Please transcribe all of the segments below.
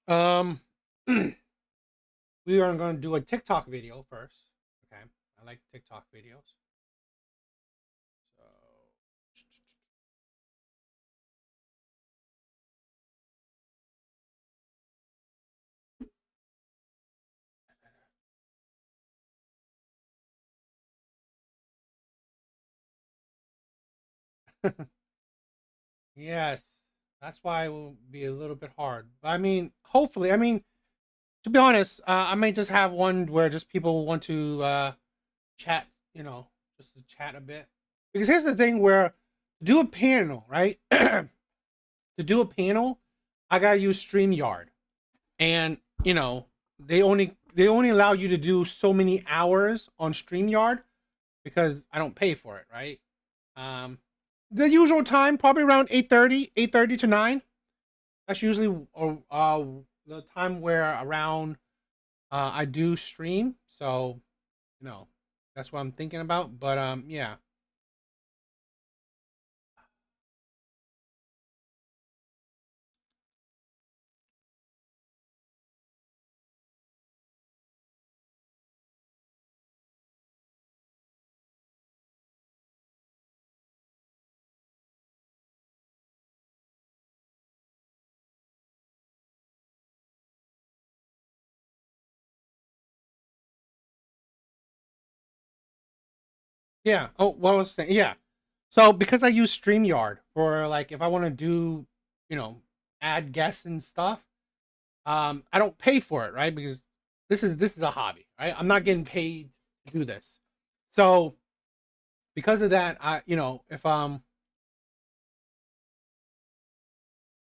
Um, we are going to do a TikTok video first. Okay, I like TikTok videos. So yes, that's why it will be a little bit hard. But I mean, hopefully, I mean, to be honest, I may just have one where just people want to chat, just to chat a bit. Because here's the thing: where to do a panel, right? To do a panel, I gotta use StreamYard, and they only allow you to do so many hours on StreamYard because I don't pay for it, right? Um, the usual time, probably around 8:30 to 9. That's usually the time where around I do stream. So, you know, that's what I'm thinking about. But yeah. Yeah. Oh, what I was saying. Yeah. So because I use StreamYard for like if I want to do, you know, add guests and stuff, I don't pay for it, right? Because this is a hobby, right? I'm not getting paid to do this. So because of that, if I'm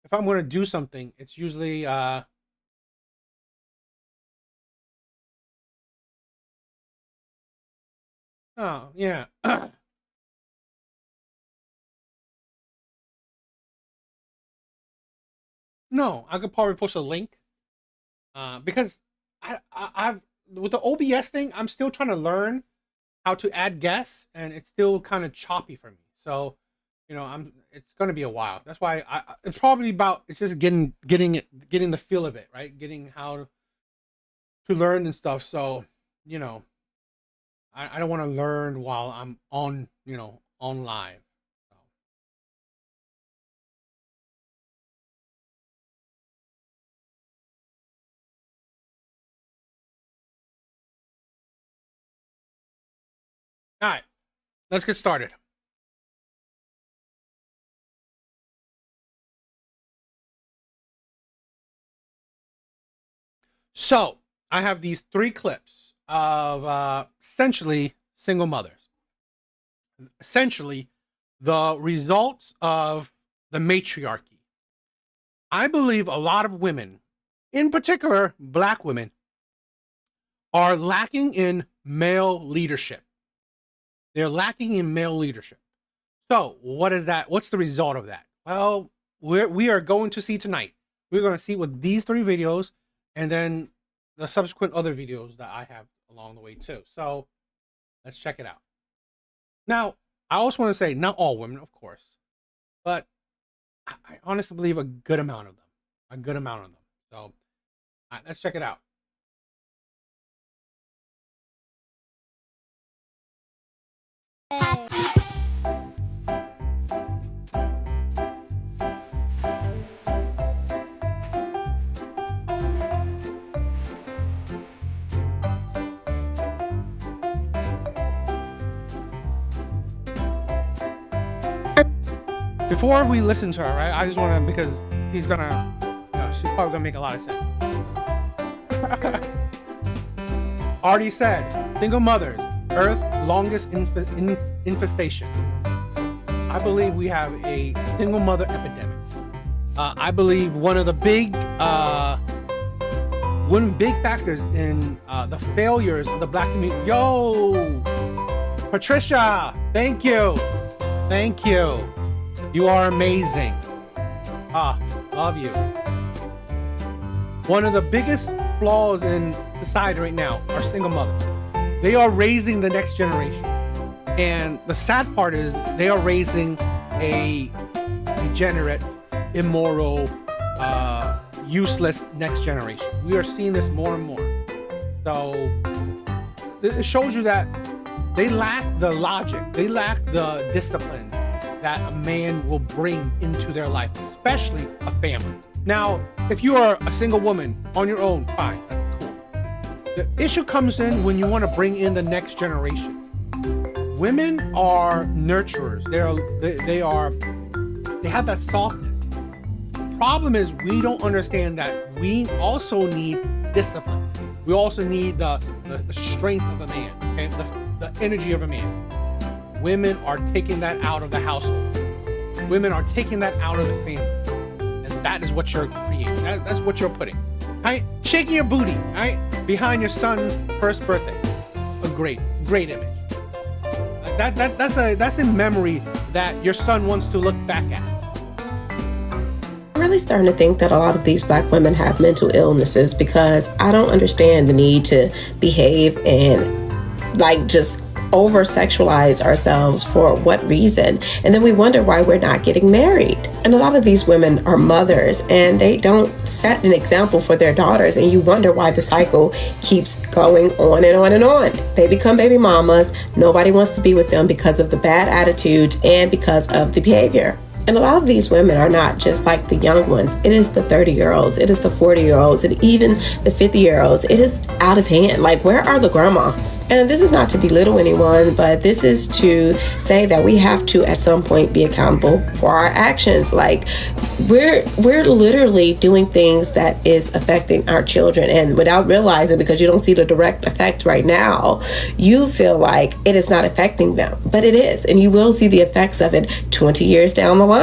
going to do something, it's usually oh yeah. No, I could probably post a link because I've with the OBS thing, I'm still trying to learn how to add guests, and it's still kind of choppy for me. So, it's going to be a while. That's why it's probably about it's just getting the feel of it, right? Getting how to learn and stuff. So, you know, I don't want to learn while I'm on live. So, all right, let's get started. So I have these three clips of essentially single mothers, essentially the results of the matriarchy. I believe a lot of women, in particular black women, are lacking in male leadership. They're lacking in male leadership. So, what is that? What's the result of that? Well, we are going to see tonight. We're going to see with these three videos and then the subsequent other videos that I have along the way too. So, let's check it out. Now, I also want to say not all women, of course, but I honestly believe a good amount of them. A good amount of them. So, let's check it out. Before we listen to her, right? I just want to because she's probably gonna make a lot of sense. Already said, single mothers, Earth's longest infestation. I believe we have a single mother epidemic. I believe one of the big factors in the failures of the black community. Yo, Patricia, thank you. You are amazing. Love you. One of the biggest flaws in society right now are single mothers. They are raising the next generation. And the sad part is they are raising a degenerate, immoral, useless next generation. We are seeing this more and more. So it shows you that they lack the logic, they lack the discipline that a man will bring into their life, especially a family. Now, if you are a single woman on your own, fine, that's cool. The issue comes in when you want to bring in the next generation. Women are nurturers. They have that softness. The problem is we don't understand that we also need discipline. We also need the strength of a man, okay? The energy of a man. Women are taking that out of the household. Women are taking that out of the family. And that is what you're creating. That's what you're putting. Right? Shaking your booty, right? Behind your son's first birthday. A great image. That's a memory that your son wants to look back at. I'm really starting to think that a lot of these Black women have mental illnesses because I don't understand the need to behave and just over sexualize ourselves for what reason. And then we wonder why we're not getting married. And a lot of these women are mothers and they don't set an example for their daughters. And you wonder why the cycle keeps going on and on and on. They become baby mamas. Nobody wants to be with them because of the bad attitudes and because of the behavior. And a lot of these women are not just like the young ones. It is the 30-year-olds, it is the 40-year-olds, and even the 50-year-olds. It is out of hand. Like, where are the grandmas? And this is not to belittle anyone, but this is to say that we have to, at some point, be accountable for our actions. Like, we're literally doing things that is affecting our children, and without realizing, because you don't see the direct effect right now, you feel like it is not affecting them, but it is, and you will see the effects of it 20 years down the line.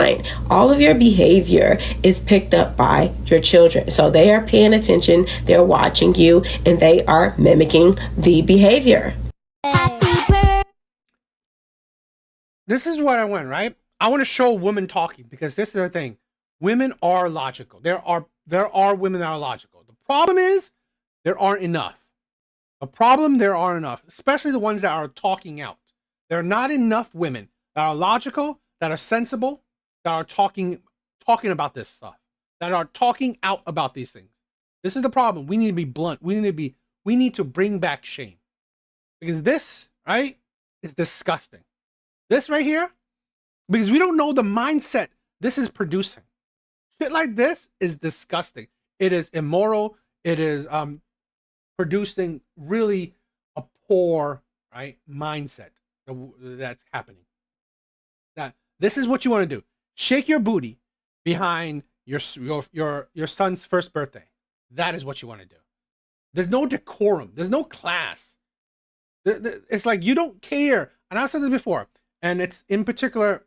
All of your behavior is picked up by your children. So they are paying attention, they're watching you, and they are mimicking the behavior. This is what I want, right? I want to show women talking, because this is the thing. Women are logical. There are women that are logical. The problem is there aren't enough. There aren't enough, especially the ones that are talking out. There are not enough women that are logical, that are sensible, that are talking about this stuff, that are talking out about these things. This is the problem. We need to be blunt. We need to bring back shame, because this, right, is disgusting. This right here, because we don't know the mindset this is producing. Shit like this is disgusting. It is immoral. It is producing really a poor, right, mindset that's happening. Now, this is what you want to do. Shake your booty behind your son's first birthday. That is what you want to do. There's no decorum. There's no class. It's like you don't care. And I've said this before, and it's in particular,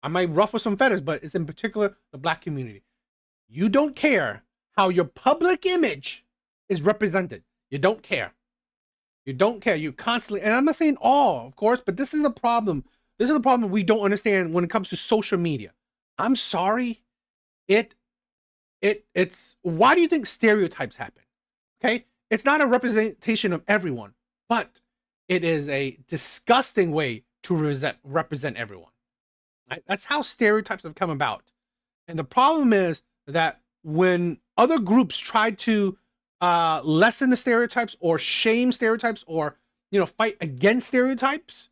I might ruffle some feathers, but it's in particular the Black community. You don't care how your public image is represented. You don't care. You don't care. You constantly, and I'm not saying all, of course, but this is the problem. This is the problem we don't understand when it comes to social media. I'm sorry. It's why do you think stereotypes happen? Okay? It's not a representation of everyone, but it is a disgusting way to represent everyone. Right? That's how stereotypes have come about. And the problem is that when other groups try to lessen the stereotypes or shame stereotypes or, fight against stereotypes,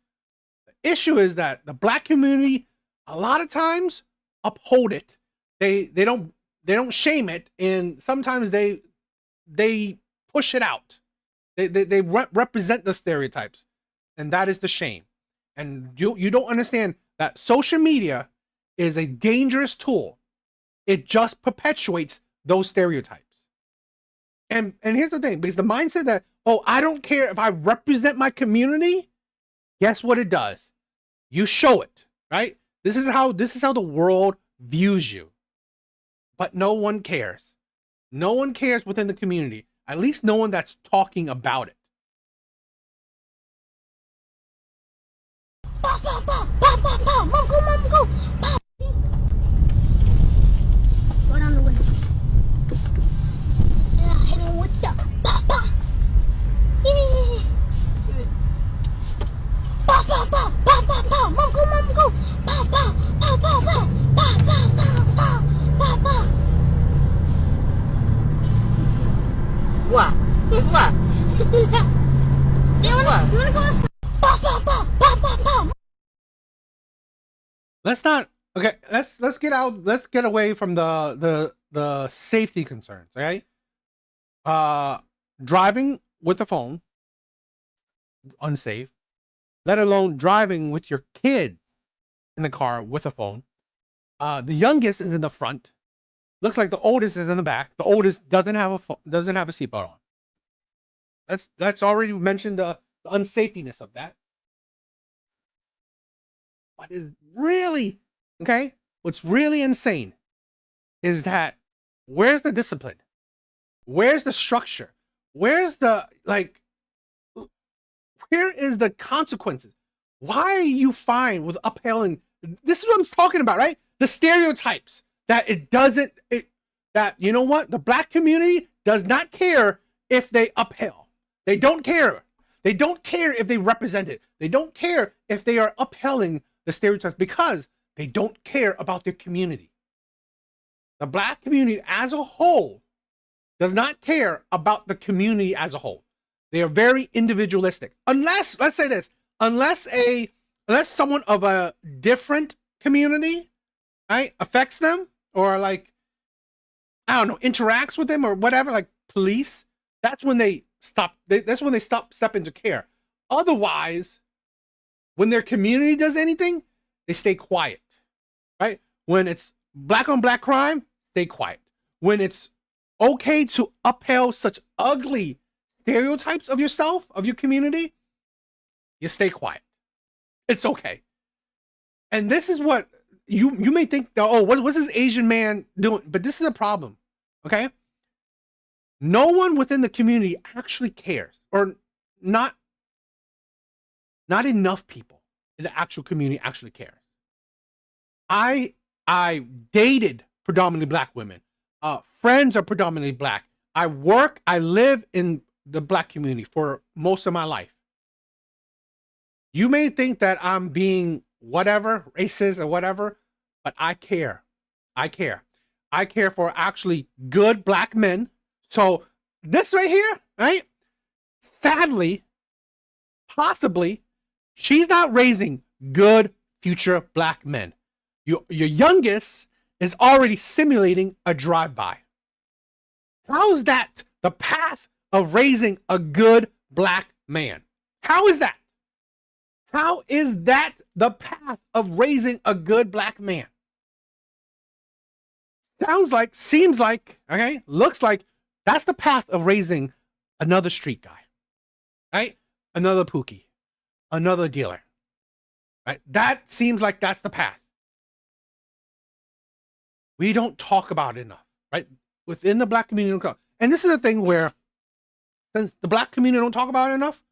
issue is that the Black community a lot of times uphold it. They don't shame it, and sometimes they push it out. They represent the stereotypes, and that is the shame. And you don't understand that social media is a dangerous tool. It just perpetuates those stereotypes. And here's the thing, because the mindset that, I don't care if I represent my community, guess what it does? You show it, right? This is how the world views you. But no one cares. No one cares within the community. At least no one that's talking about it. Mom, go. Go down the window. Yeah, hit him with the Mom, go. Mom, go. 爸爸，爸爸，爸爸，爸爸，爸爸，爸爸，爸爸。 Mom, go. 爸爸，爸爸，爸爸，爸爸，爸爸，爸爸。 Mom, go. 爸爸，爸爸，爸爸，爸爸，爸爸，爸爸。 Mom, go. 爸爸，爸爸，爸爸，爸爸，爸爸，爸爸。 Mom, go. 爸爸，爸爸，爸爸，爸爸，爸爸，爸爸，爸爸。 Mom, go. 爸爸，爸爸，爸爸，爸爸，爸爸，爸爸。 Mom, go. What? What? You wanna go outside? Bah, bah, bah, bah, bah, bah. Let's not. Okay, let's get out. Let's get away from the safety concerns. Okay, driving with the phone, unsafe. Let alone driving with your kids in the car with a phone. The youngest is in the front. Looks like the oldest is in the back. The oldest doesn't have a seatbelt on. That's already mentioned the unsafetiness of that. What is really okay? What's really insane is that where's the discipline? Where's the structure? Where's the like? Where is the consequences? Why are you fine with uphailing? This is what I'm talking about, right? The stereotypes that that you know what? The black community does not care if they uphail. They don't care. They don't care if they represent it. They don't care if they are uphailing the stereotypes because they don't care about their community. The black community as a whole does not care about the community as a whole. They are very individualistic. Unless, let's say this, unless someone of a different community, right, affects them or like, I don't know, interacts with them or whatever, like police, that's when they stop. That's when they step into care. Otherwise, when their community does anything, they stay quiet, right? When it's black on black crime, stay quiet. When it's okay to upheld such ugly stereotypes of yourself, of your community, you stay quiet. It's okay. And this is what you may think, oh, what's this Asian man doing? But this is a problem, okay? No one within the community actually cares, or not enough people in the actual community actually care. I dated predominantly black women. Friends are predominantly black. I live in the black community for most of my life. You may think that I'm being whatever, racist or whatever, but I care. I care. I care for actually good black men. So this right here, right? Sadly, possibly, she's not raising good future black men. Your youngest is already simulating a drive-by. How is that the path of raising a good black man? How is that? How is that the path of raising a good black man? Seems like, okay, looks like that's the path of raising another street guy, right? Another Pookie, another dealer, right? That seems like that's the path. We don't talk about it enough, right? Within the black community. And this is a thing where, since the black community don't talk about it enough,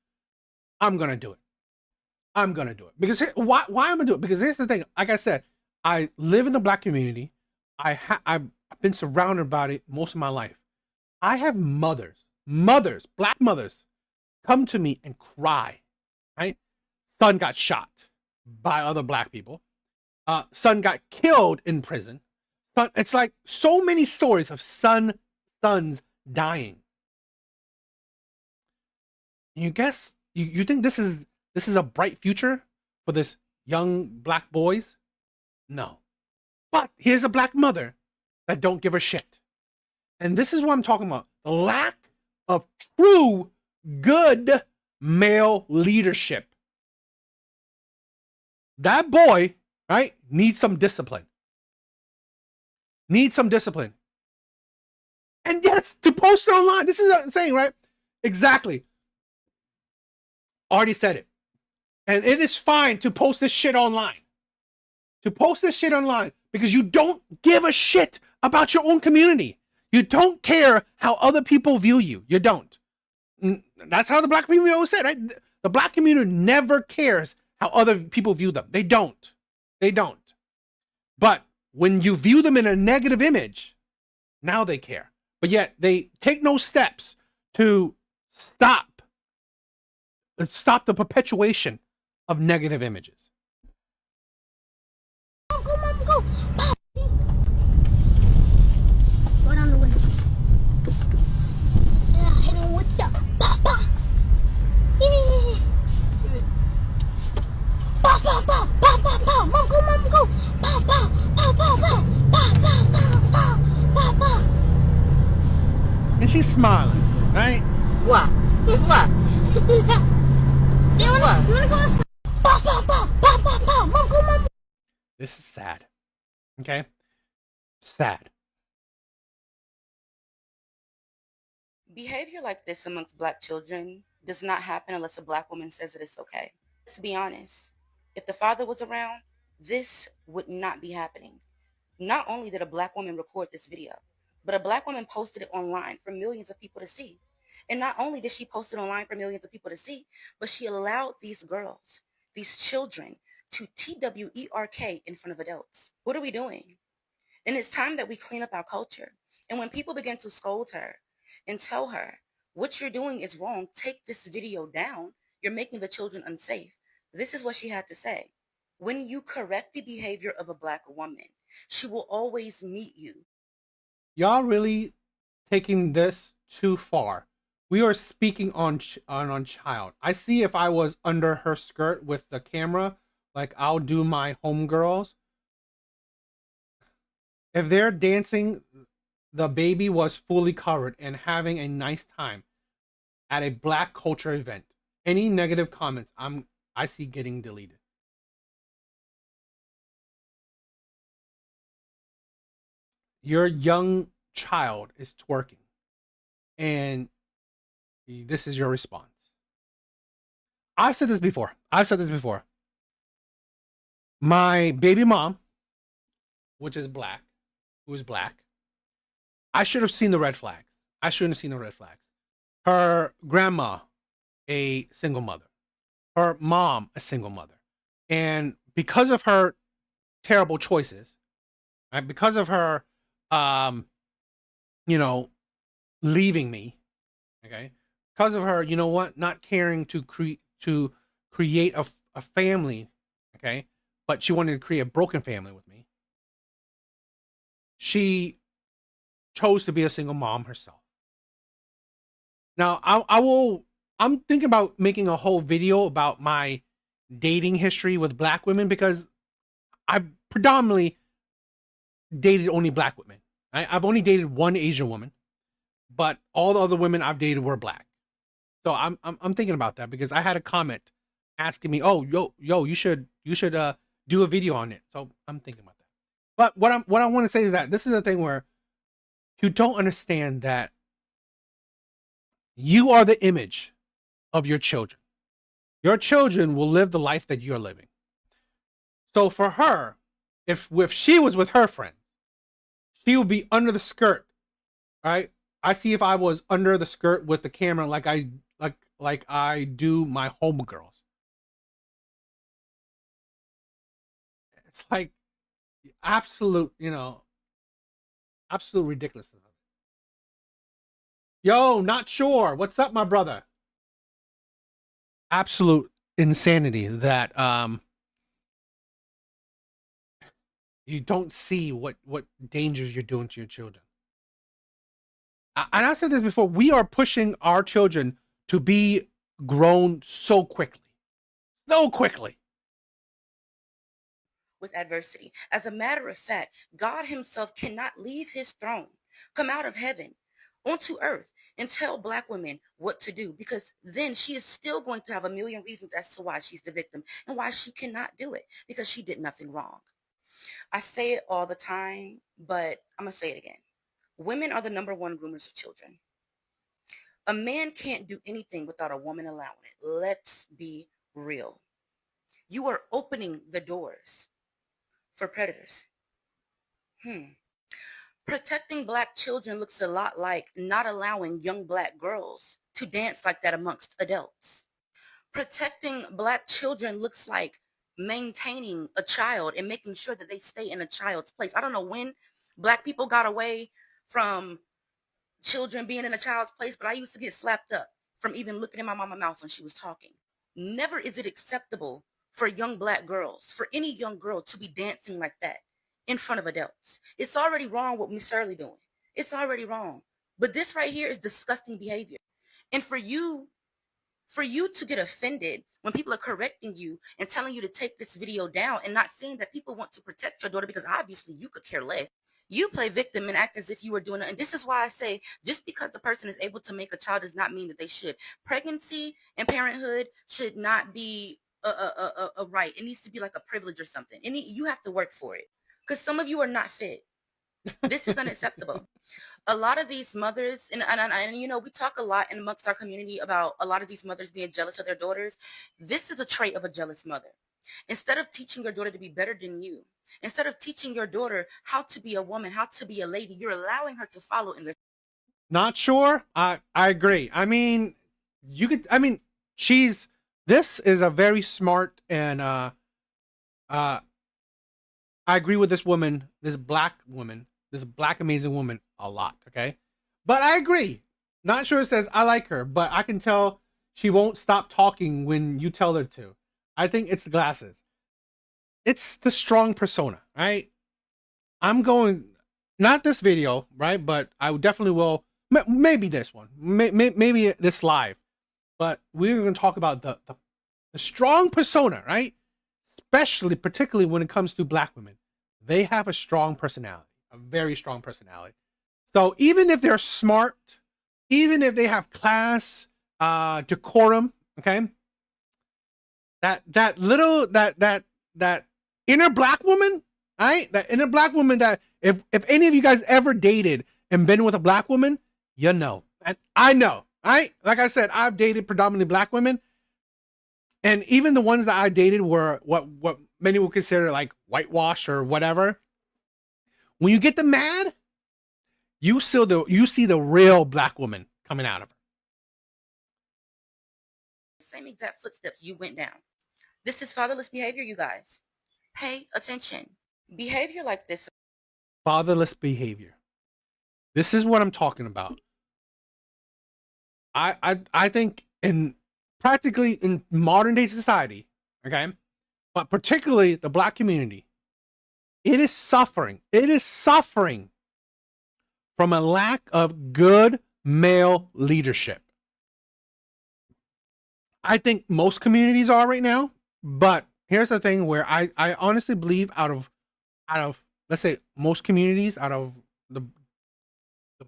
I'm going to do it. I'm going to do it. Because why am I going to do it? Because here's the thing. Like I said, I live in the black community. I've been surrounded by it most of my life. I have mothers, black mothers, come to me and cry, right? Son got shot by other black people. Son got killed in prison. It's like so many stories of sons dying. You guess you think this is a bright future for this young black boys? No. But here's a black mother that don't give a shit. And this is what I'm talking about. The lack of true good male leadership. That boy, right, needs some discipline. Needs some discipline. And yes, to post it online. This is what I'm saying, right? Exactly. Already said it. And it is fine to post this shit online. To post this shit online because you don't give a shit about your own community. You don't care how other people view you. You don't. That's how the black community always said, right? The black community never cares how other people view them. They don't. They don't. But when you view them in a negative image, now they care. But yet they take no steps to stop the perpetuation of negative images. Mom, go. Mom. Go down the window. Yeah, and she's smiling, right? What? What? You wanna go outside? Pop, pop, pop, pop, pop, pop. Mom, come on. This is sad. Okay? Sad. Behavior like this amongst black children does not happen unless a black woman says that it's okay. Let's be honest. If the father was around, this would not be happening. Not only did a black woman record this video, but a black woman posted it online for millions of people to see. And not only did she post it online for millions of people to see, but she allowed these girls, these children, to TWERK in front of adults. What are we doing? And it's time that we clean up our culture. And when people begin to scold her and tell her, what you're doing is wrong, take this video down, you're making the children unsafe. This is what she had to say. When you correct the behavior of a black woman, she will always meet you. Y'all really taking this too far. We are speaking on child. I see if I was under her skirt with the camera, like I'll do my homegirls. If they're dancing, the baby was fully covered and having a nice time at a black culture event. Any negative comments, I see getting deleted. Your young child is twerking, and this is your response. I've said this before. My baby mom, which is black, who's black, I should have seen the red flags. I shouldn't have seen the red flags. Her grandma, a single mother. Her mom, a single mother. And because of her terrible choices, right? Because of her, leaving me, okay? Because of her, not caring to create a family, okay? But she wanted to create a broken family with me. She chose to be a single mom herself. Now, I'm thinking about making a whole video about my dating history with black women, because I predominantly dated only black women. I've only dated one Asian woman, but all the other women I've dated were black. So I'm thinking about that, because I had a comment asking me, "Oh, yo, you should do a video on it." So I'm thinking about that. But what I want to say is that this is a thing where you don't understand that you are the image of your children. Your children will live the life that you're living. So for her, if she was with her friend, she would be under the skirt, right? I see if I was under the skirt with the camera, like I do my homegirls. It's like absolute ridiculousness. Yo, not sure. What's up, my brother? Absolute insanity that you don't see what dangers you're doing to your children. And I've said this before, we are pushing our children to be grown so quickly. With adversity. As a matter of fact, God himself cannot leave his throne, come out of heaven onto earth and tell black women what to do, because then she is still going to have a million reasons as to why she's the victim and why she cannot do it, because she did nothing wrong. I say it all the time, but I'm going to say it again. Women are the number one groomers of children. A man can't do anything without a woman allowing it. Let's be real. You are opening the doors for predators. Protecting black children looks a lot like not allowing young black girls to dance like that amongst adults. Protecting black children looks like maintaining a child and making sure that they stay in a child's place. I don't know when black people got away from children being in a child's place, but I used to get slapped up from even looking in my mama's mouth when she was talking. Never is it acceptable for young black girls, for any young girl, to be dancing like that in front of adults. It's already wrong what Miss Shirley doing. It's already wrong. But this right here is disgusting behavior. And for you to get offended when people are correcting you and telling you to take this video down and not seeing that people want to protect your daughter, because obviously you could care less. You play victim and act as if you were doing it. And this is why I say, just because the person is able to make a child does not mean that they should. Pregnancy and parenthood should not be a right. It needs to be like a privilege or something. You have to work for it, because some of you are not fit. This is unacceptable. A lot of these mothers, and you know, we talk a lot in amongst our community about a lot of these mothers being jealous of their daughters. This is a trait of a jealous mother. Instead of teaching your daughter to be better than you, instead of teaching your daughter how to be a woman, how to be a lady, you're allowing her to follow in this. Not sure. I agree. I mean, you could. I mean, she's. This is a very smart and I agree with this woman, this black woman, this black amazing woman a lot. Okay, but I agree. Not sure it says I like her, but I can tell she won't stop talking when you tell her to. I think it's the glasses. It's the strong persona, right? I'm going, not this video, right? But I definitely will. Maybe this one, maybe this live, but we're going to talk about the strong persona, right? Especially, particularly when it comes to black women, they have a strong personality, a very strong personality. So even if they're smart, even if they have class, decorum, okay, that little that inner black woman, right? That inner black woman that if any of you guys ever dated and been with a black woman, you know, and I know, right? Like I said, I've dated predominantly black women, and even the ones that I dated were what many would consider like whitewash or whatever. When you get them mad, you see the real black woman coming out of her. Same exact footsteps you went down. This is fatherless behavior, you guys. Pay attention. Behavior like this. Fatherless behavior. This is what I'm talking about. I think in practically in modern day society, okay, but particularly the black community, it is suffering. It is suffering from a lack of good male leadership. I think most communities are right now, but here's the thing where I honestly believe out of let's say most communities, out of the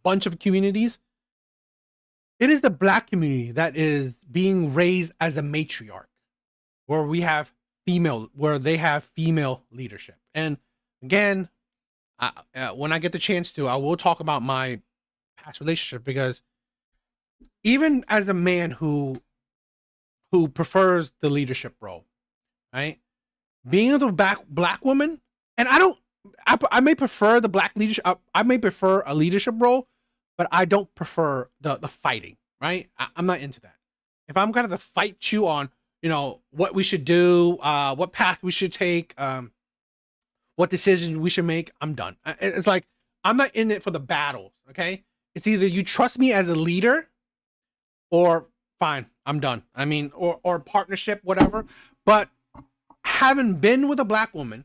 bunch of communities, it is the black community that is being raised as a matriarch, where they have female leadership. And again, when I get the chance to, I will talk about my past relationship, because even as a man who prefers the leadership role, right? Being with a black woman, and I may prefer the black leadership. I may prefer a leadership role, but I don't prefer the fighting, right? I'm not into that. If I'm gonna have to fight you on, you know, what we should do, what path we should take, what decisions we should make, I'm done. It's like, I'm not in it for the battles, okay? It's either you trust me as a leader, or fine, I'm done. I mean, or partnership, whatever. But having been with a black woman,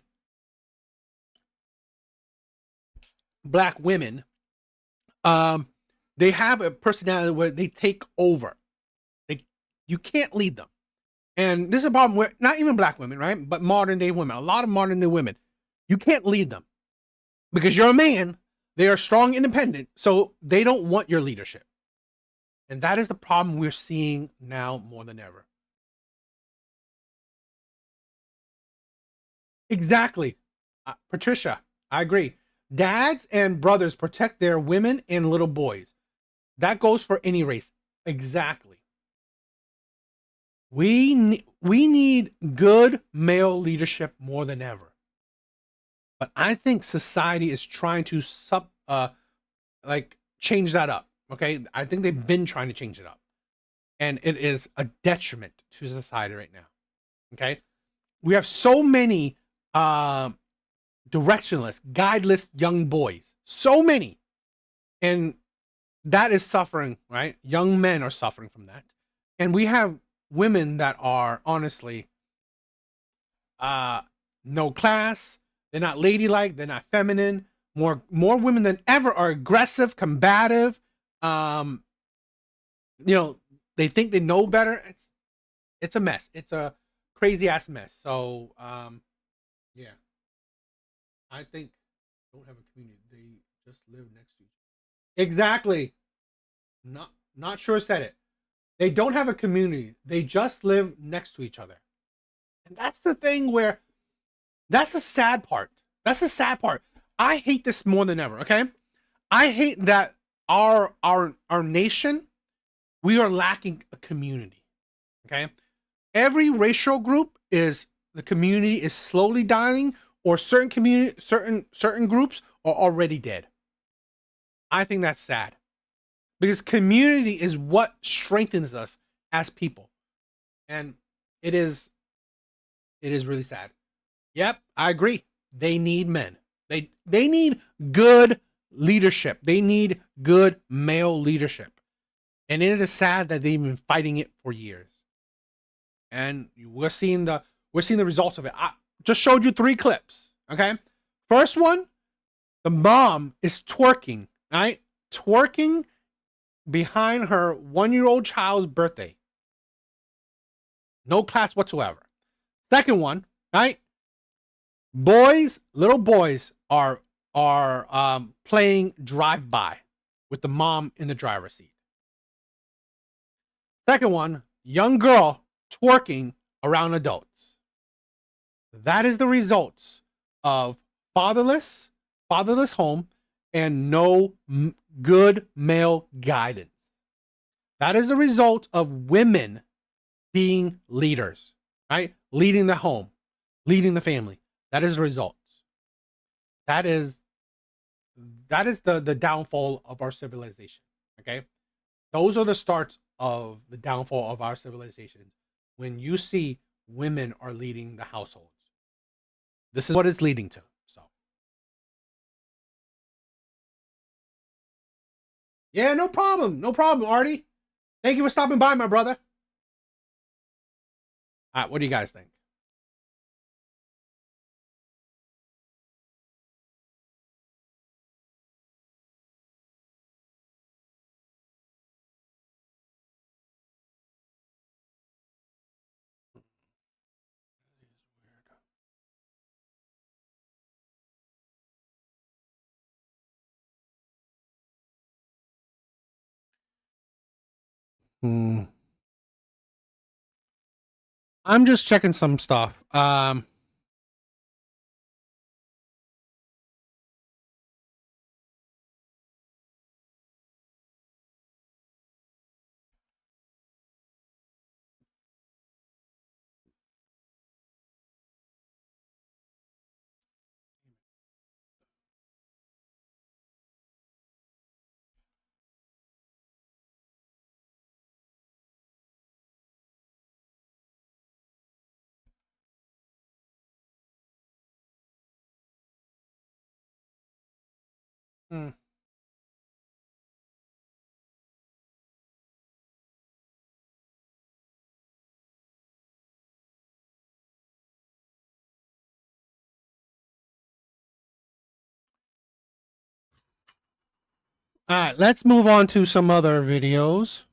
black women, they have a personality where they take over. You can't lead them. And this is a problem with not even black women, right? But modern day women, a lot of modern day women, you can't lead them because you're a man. They are strong, independent, so they don't want your leadership. And that is the problem we're seeing now more than ever. Exactly. Patricia, I agree. Dads and brothers protect their women and little boys. That goes for any race. Exactly. We need good male leadership more than ever. But I think society is trying to change that up. Okay, I think they've been trying to change it up, and it is a detriment to society right now. Okay, we have so many directionless, guideless young boys, so many, and that is suffering. Right, young men are suffering from that, and we have women that are honestly no class. They're not ladylike. They're not feminine. More women than ever are aggressive, combative. You know, they think they know better. It's a mess. It's a crazy ass mess. So yeah, I think Don't have a community. They just live next to each other. Exactly. Not sure said it. They don't have a community. They just live next to each other. And that's the thing where that's the sad part. That's the sad part. I hate this more than ever, okay? I hate that our nation, we are lacking a community. Okay? Every racial group is the community is slowly dying, or certain groups are already dead. I think that's sad. Because community is what strengthens us as people. And it is really sad. Yep, I agree. They need men. They need good leadership. They need good male leadership. And it is sad that they've been fighting it for years. And we're seeing the results of it. I just showed you 3 clips. Okay. First one, the mom is twerking, right? Twerking behind her 1-year-old child's birthday. No class whatsoever. Second one, right? Little boys are playing drive-by with the mom in the driver's seat. Second one, young girl twerking around adults. That is the results of fatherless home and no good male guidance. That is the result of women being leaders, right? Leading the home, leading the family. That is the results. That is the downfall of our civilization. Okay, those are the starts of the downfall of our civilization. When you see women are leading the households, this is what it's leading to. So, yeah, no problem, Artie. Thank you for stopping by, my brother. All right, what do you guys think? I'm just checking some stuff. All right, let's move on to some other videos.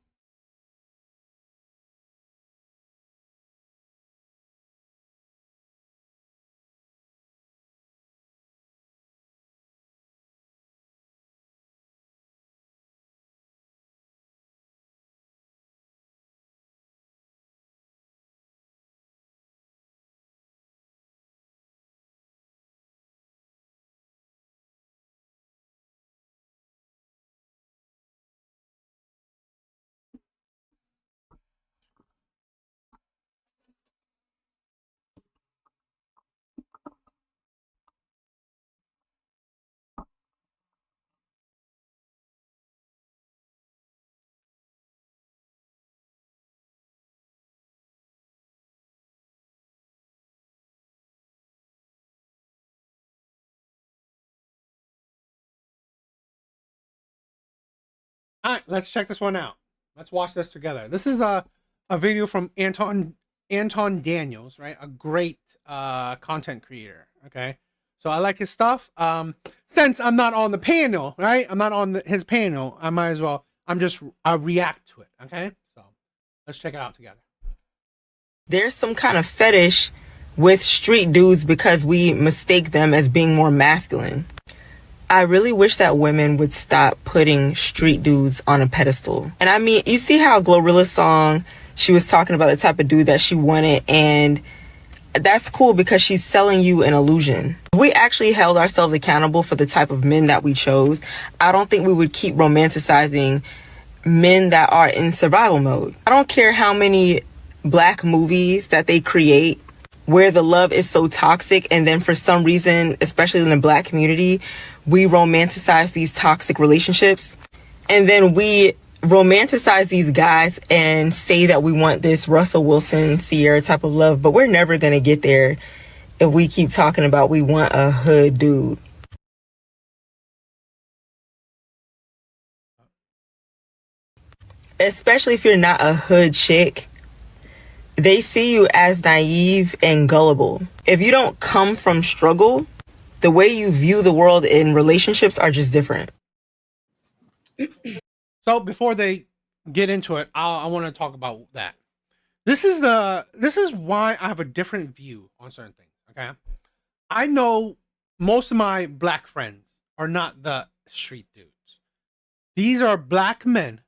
All right, let's check this one out. Let's watch this together. This is a video from Anton Daniels, right? A great content creator. Okay, so I like his stuff. Since I'm not on the panel, right? I'm not on his panel. I might as well. I react to it. Okay, so let's check it out together. There's some kind of fetish with street dudes because we mistake them as being more masculine. I really wish that women would stop putting street dudes on a pedestal. And I mean, you see how Glorilla's song, she was talking about the type of dude that she wanted, and that's cool because she's selling you an illusion. If we actually held ourselves accountable for the type of men that we chose, I don't think we would keep romanticizing men that are in survival mode. I don't care how many black movies that they create where the love is so toxic, and then for some reason, especially in the black community, we romanticize these toxic relationships, and then we romanticize these guys and say that we want this Russell Wilson, Sierra type of love, but we're never gonna get there if we keep talking about we want a hood dude. Especially if you're not a hood chick, they see you as naive and gullible. If you don't come from struggle, the way you view the world in relationships are just different. So before they get into it, I want to talk about that. This is why I have a different view on certain things. Okay, I know most of my black friends are not the street dudes. These are black men,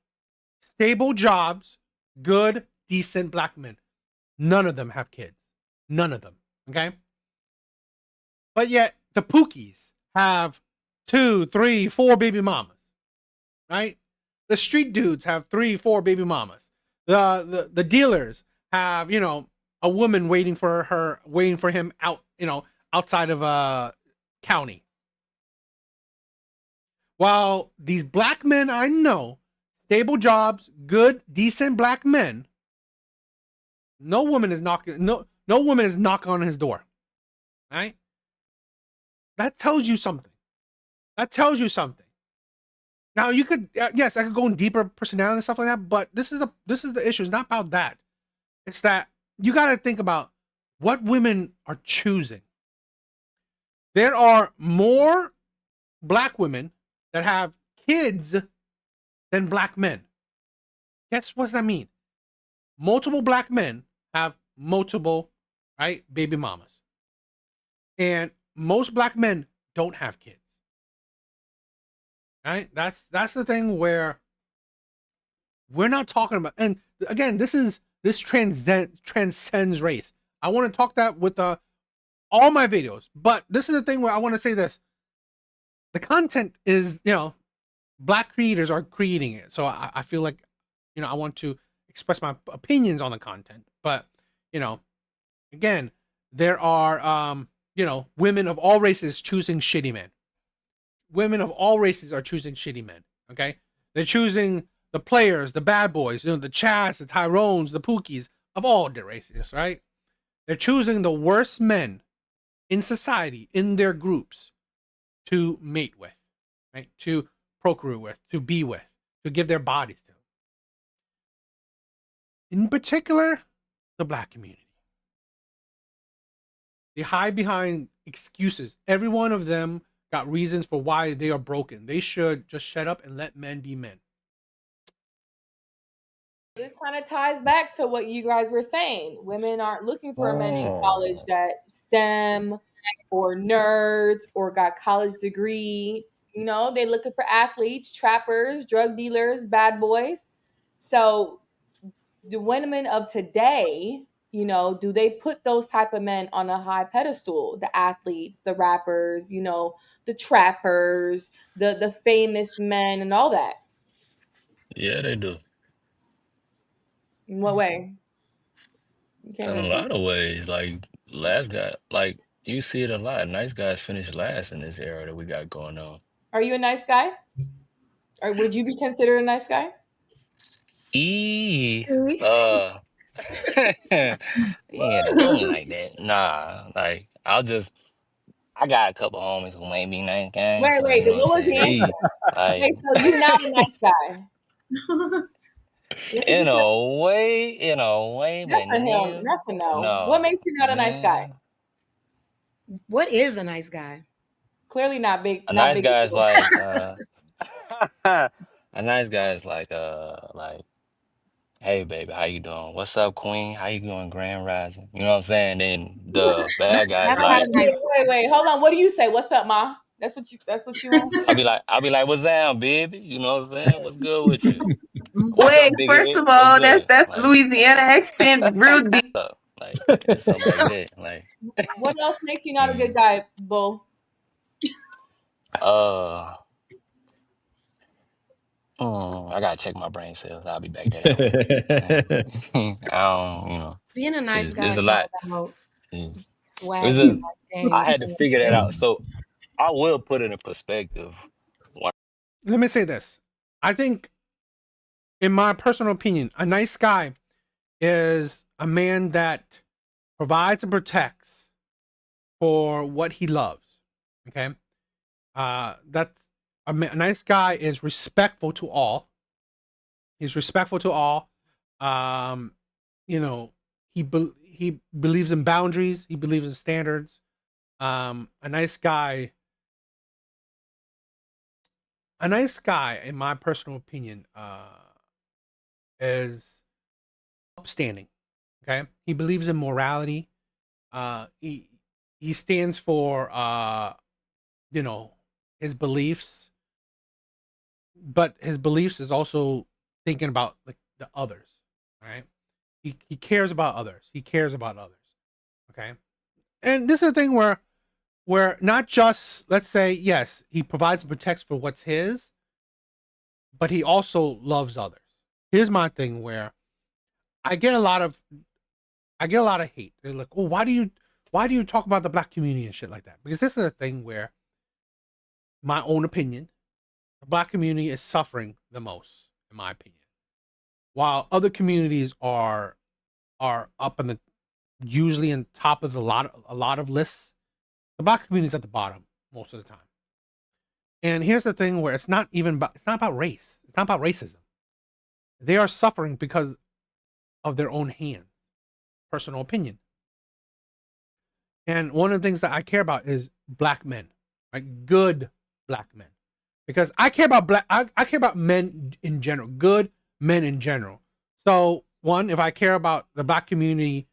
stable jobs, good, decent black men. None of them have kids. None of them. Okay. But yet the Pookies have 2, 3, 4 baby mamas. Right? The street dudes have 3, 4 baby mamas. The dealers have, a woman waiting for him out, outside of a county. While these black men I know, stable jobs, good, decent black men, no woman is knocking on his door. Right? That tells you something. Now you could, yes, I could go in deeper personality and stuff like that, but this is the issue. It's not about that. It's that you got to think about what women are choosing. There are more black women that have kids than black men. Guess what does that mean? Multiple black men have multiple, right, baby mamas. And most black men don't have kids. Right? That's the thing where we're not talking about, and again, this transcends race. I want to talk that with all my videos, but this is the thing where I want to say this. The content is, black creators are creating it. So I feel like, I want to express my opinions on the content, but, again, there are, women of all races choosing shitty men. Women of all races are choosing shitty men. Okay. They're choosing the players, the bad boys, the Chads, the Tyrones, the Pookies of all the races, right? They're choosing the worst men in society, in their groups, to mate with, right? To procreate with, to be with, to give their bodies to. In particular, the black community. They hide behind excuses. Every one of them got reasons for why they are broken. They should just shut up and let men be men. This kind of ties back to what you guys were saying. Women aren't looking for men in college that STEM or nerds or got college degree. They looking for athletes, trappers, drug dealers, bad boys. So the women of today, do they put those type of men on a high pedestal? The athletes, the rappers, the trappers, the famous men and all that. Yeah, they do. In what way? In a lot of ways. Like last guy, like you see it a lot. Nice guys finish last in this era that we got going on. Are you a nice guy? Or would you be considered a nice guy? Yeah, don't like that. Nah, like I got a couple homies who may be nice guys. Wait, so, what was the answer? Like, so you're not a nice guy. in a way, That's but a no. That's a no. no. What makes you not a nice guy? What is a nice guy? Clearly not big. A not nice big guy is people. like a nice guy is like hey baby, how you doing? What's up, queen? How you doing, grand rising? You know what I'm saying? Then the bad guy is That's not like, a nice Wait, hold on. What do you say? What's up, ma? That's what you want? I'll be like, what's down, baby? You know what I'm saying? What's good with you? What's Wait, up, big first head? of What's all, good? that's Like, Louisiana accent, real deep. up? Like, it's something like that. Like, What else makes you not a good mm, guy, Bull? uh, I gotta check my brain cells. I'll be back that out. I don't, Being a nice guy there's a is lot. all about It's swag it's and just, like I things. had to figure that out. So I will put it in perspective. Let me say this. I think, in my personal opinion, a nice guy is a man that provides and protects for what he loves. Okay. That's a nice guy is respectful to all. He's respectful to all. Um, he believes in boundaries. He believes in standards. A nice guy, in my personal opinion, is upstanding. Okay, he believes in morality. He stands for his beliefs, but his beliefs is also thinking about like the others. Right? He cares about others. He cares about others. Okay, and this is the thing where not just, let's say, yes, he provides and protects for what's his, but he also loves others. Here's my thing where I get a lot of hate. They're like, "Oh, why do you talk about the black community and shit like that?" Because this is a thing where, my own opinion, the black community is suffering the most, in my opinion, while other communities are up in the usually in top of a lot of lists. The black community is at the bottom most of the time. And here's the thing where it's not about race. It's not about racism. They are suffering because of their own hands. Personal opinion. And one of the things that I care about is black men, like good black men, because I care about I care about men in general, good men in general. So one, if I care about the black community,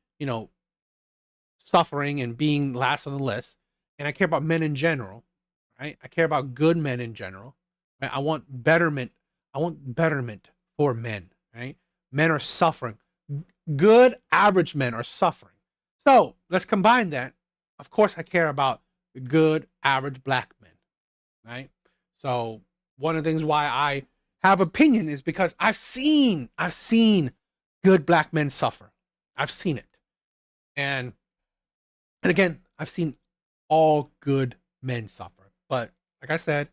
suffering and being last on the list, and I care about men in general, right? I care about good men in general. Right? I want betterment. I want betterment for men, right? Men are suffering. Good average men are suffering. So let's combine that. Of course, I care about good average black men, right? So one of the things why I have opinion is because I've seen good black men suffer. I've seen it. And again, I've seen all good men suffer. But like I said,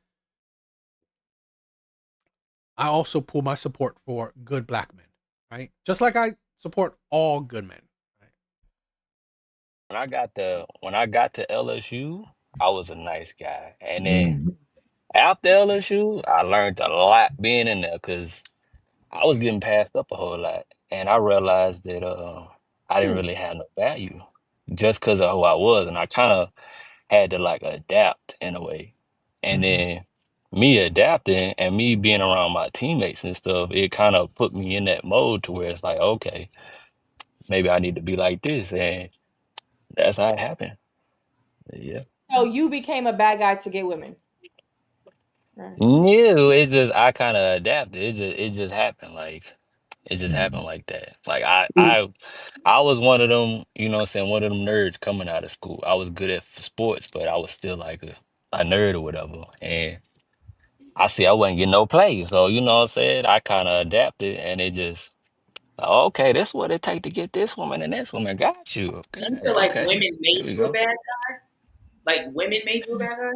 I also pull my support for good black men, right? Just like I support all good men. Right? When I got to LSU, I was a nice guy. And then after LSU, I learned a lot being in there because I was getting passed up a whole lot. And I realized that I didn't really have no value just because of who I was. And I kind of had to like adapt in a way. And then me adapting and me being around my teammates and stuff, it kind of put me in that mode to where it's like, okay, maybe I need to be like this. And that's how it happened. Yeah. So you became a bad guy to get women. Right. No, it just I kind of adapted. It just happened like that. Like I was one of them, you know what I'm saying, one of them nerds coming out of school. I was good at sports, but I was still like a nerd or whatever. And I wasn't getting no play. So, you know what I'm saying? I kind of adapted and it just, okay, this what it take to get this woman and this woman. Got you. Do Okay, you feel like okay. women Here made we you a go. bad guy? Like women made you a bad guy?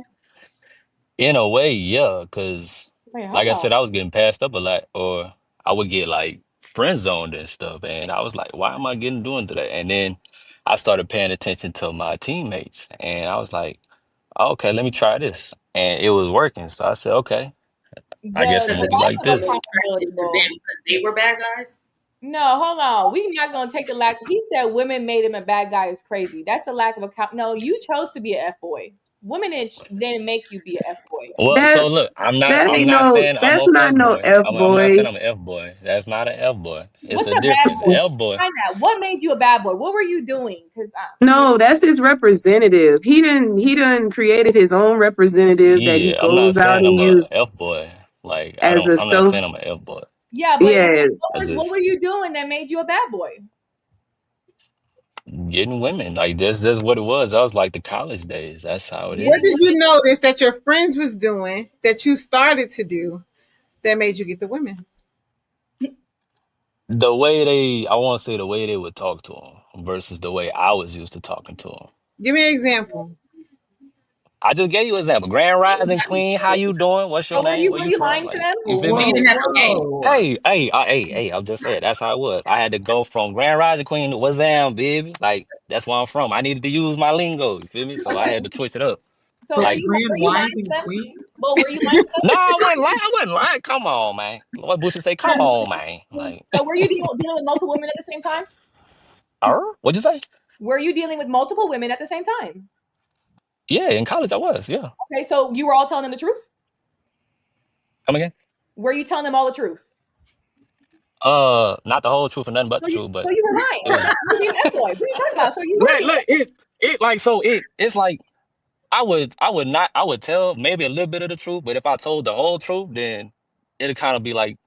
In a way, yeah, because Wait, hold like I on. said, I was getting passed up a lot, or I would get like friend zoned and stuff. And I was like, why am I getting doing to that? And then I started paying attention to my teammates, and I was like, okay, let me try this. And it was working. So I said, okay, I guess I'm The Because gonna the be lack like people of you this. attracted accountability, to Bull. them because they were bad guys? No, hold on. We're not gonna take the lack. He said women made him a bad guy is crazy. That's the lack of account. No, you chose to be an F boy. women didn't make you be a F boy. Well, That so look, I'm not that I'm ain't not no. saying I'm That's a not F no boy. F I'm not boy. saying I'm an F boy. That's not an F boy. It's What's a a bad difference. boy? F boy. Find out. What made you a bad boy? What were you doing? Because No, that's his representative. He done created his own representative that he Yeah, I'm not goes out saying and I'm a uses F boy. Like as a I'm not self. saying I'm a F boy. yeah, but Yeah, I what just were you doing that made you a bad boy? getting women. Like that's what it was. That was like the college days. That's how it What is. did you notice that your friends was doing that you started to do that made you get the women? The way they, I want to say the way they would talk to him versus the way I was used to talking to him. Give me an example. I just gave you an example. Grand Rising Queen, how you doing? What's your So name? Where were you you from? lying to Like, them? you feel So me? you didn't have no game. Hey, I'm just saying, that's how it was. I had to go from Grand Rising Queen to what's down, baby? Like, that's where I'm from. I needed to use my lingo, you feel me? So I Okay. had to twitch it up. So Like, were you lying to them? But were you lying to no, them? I wasn't lying. Come on, man. What Boosie say? Come on, man. Like, So were you dealing with multiple women at the same time? what'd you say? Were you dealing with multiple women at the same time? Yeah, in college I was, yeah. Okay, so you were all telling them the truth? Come again? Were you telling them all the truth? Not the whole truth and nothing but the truth, So but you were lying. it was You were being F boy. What are you talking about? So you were man, being look, it like so it's like I would tell maybe a little bit of the truth, but if I told the whole truth, then it'd kind of be like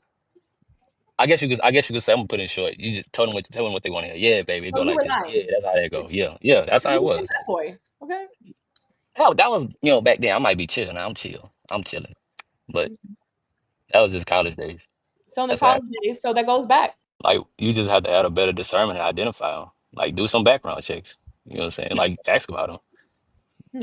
I guess you could say I'm gonna put it short. You just tell them what they want to hear. Yeah, baby, it so go you like were this. Yeah, lying. that's how they go. Yeah, that's how You it were being was. F boy. Okay. Hell, that was back then I might be chill now. I'm chill. I'm chilling. But that was just college days. So in the That's what college happened. days, so that goes back. Like you just have to have a better discernment and identify them. Like do some background checks. You know what I'm saying? Like ask about them. Hmm.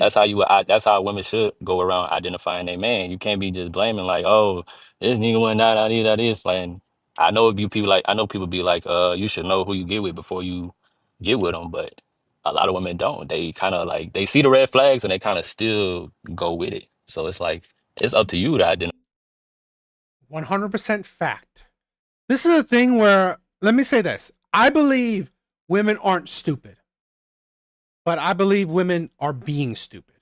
That's how women should go around identifying their man. You can't be just blaming like, oh, this nigga went that is like. I know people be like, you should know who you get with before you get with them, but a lot of women don't. They kind of like they see the red flags and they kind of still go with it. So it's like it's up to you to identify. 100% fact. This is a thing where, let me say this. I believe women aren't stupid, but I believe women are being stupid.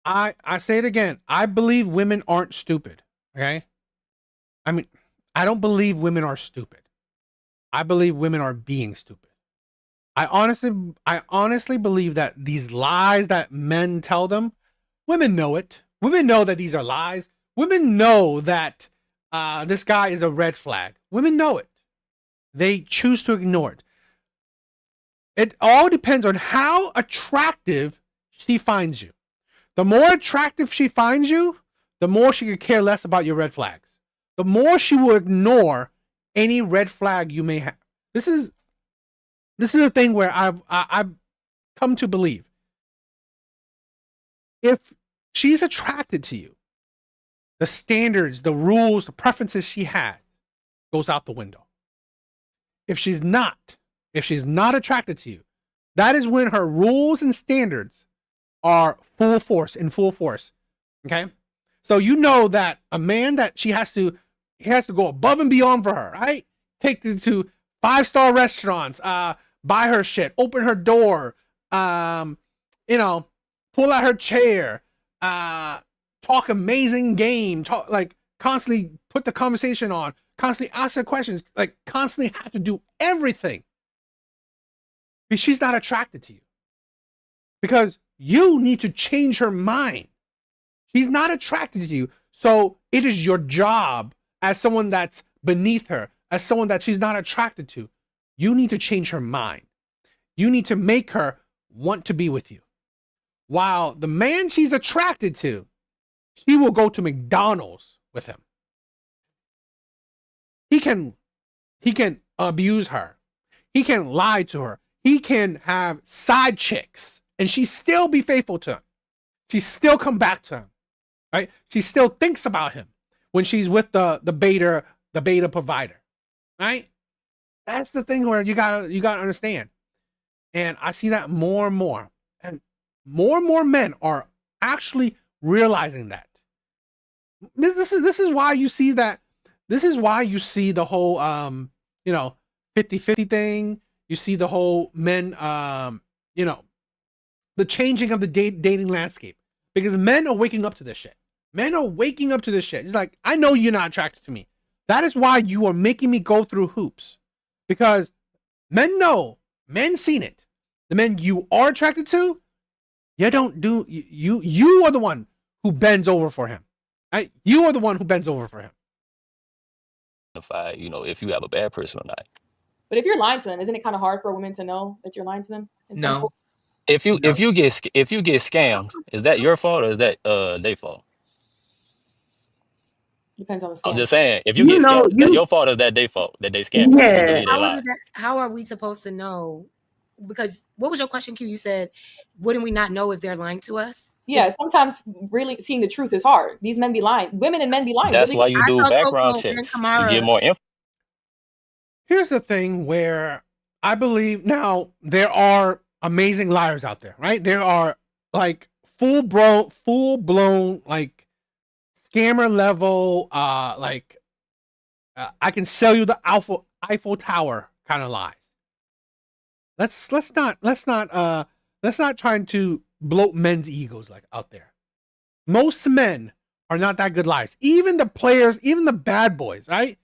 I say it again. I believe women aren't stupid. Okay. I mean, I don't believe women are stupid. I believe women are being stupid. I honestly believe that these lies that men tell them, women know it. Women know that these are lies. Women know that this guy is a red flag. Women know it. They choose to ignore it. It all depends on how attractive she finds you. The more attractive she finds you, the more she could care less about your red flags. The more she will ignore any red flag you may have. This is a thing where I've come to believe. If she's attracted to you, the standards, the rules, the preferences she has goes out the window. If she's not attracted to you, that is when her rules and standards are in full force. Okay? So you know that a man that he has to go above and beyond for her, right? Take her to 5-star restaurants, buy her shit, open her door, pull out her chair, talk amazing game, talk like constantly put the conversation on, constantly ask her questions, like constantly have to do everything. Because she's not attracted to you. Because you need to change her mind. She's not attracted to you. So it is your job as someone that's beneath her, as someone that she's not attracted to. You need to change her mind. You need to make her want to be with you. While the man she's attracted to, she will go to McDonald's with him. He can abuse her. He can lie to her. He can have side chicks and she still be faithful to him. She still come back to him, right? She still thinks about him when she's with the beta provider, right? That's the thing where you gotta understand. And I see that more and more. And more men are actually realizing that. This is why you see that. This is why you see the whole 50-50 thing. You see the whole men the changing of the dating landscape, because men are waking up to this shit. Men are waking up to this shit. It's like, I know you're not attracted to me. That is why you are making me go through hoops, because men know, men seen it. The men you are attracted to, you don't do, you are the one who bends over for him. Right? You are the one who bends over for him. You know, if you have a bad person or not. But if you're lying to them, isn't it kind of hard for women to know that you're lying to them? No. If you get scammed, is that your fault or is that their fault? Depends on the I'm scam. just saying, if you get scammed, is that your fault or is that their fault that they scammed you? To believe they How is lie? it that? How are we supposed to know? Because what was your question, Q? You said, wouldn't we not know if they're lying to us? Yeah, sometimes really seeing the truth is hard. These men be lying. Women and men be lying. That's really. why you do thought background Coco and checks. You Kamara- get more info. Here's the thing where I believe now there are amazing liars out there, right? There are like full blown like scammer level, I can sell you the Eiffel Tower kind of lies. Let's not trying to bloat men's egos like out there. Most men are not that good liars. Even the players, even the bad boys, right?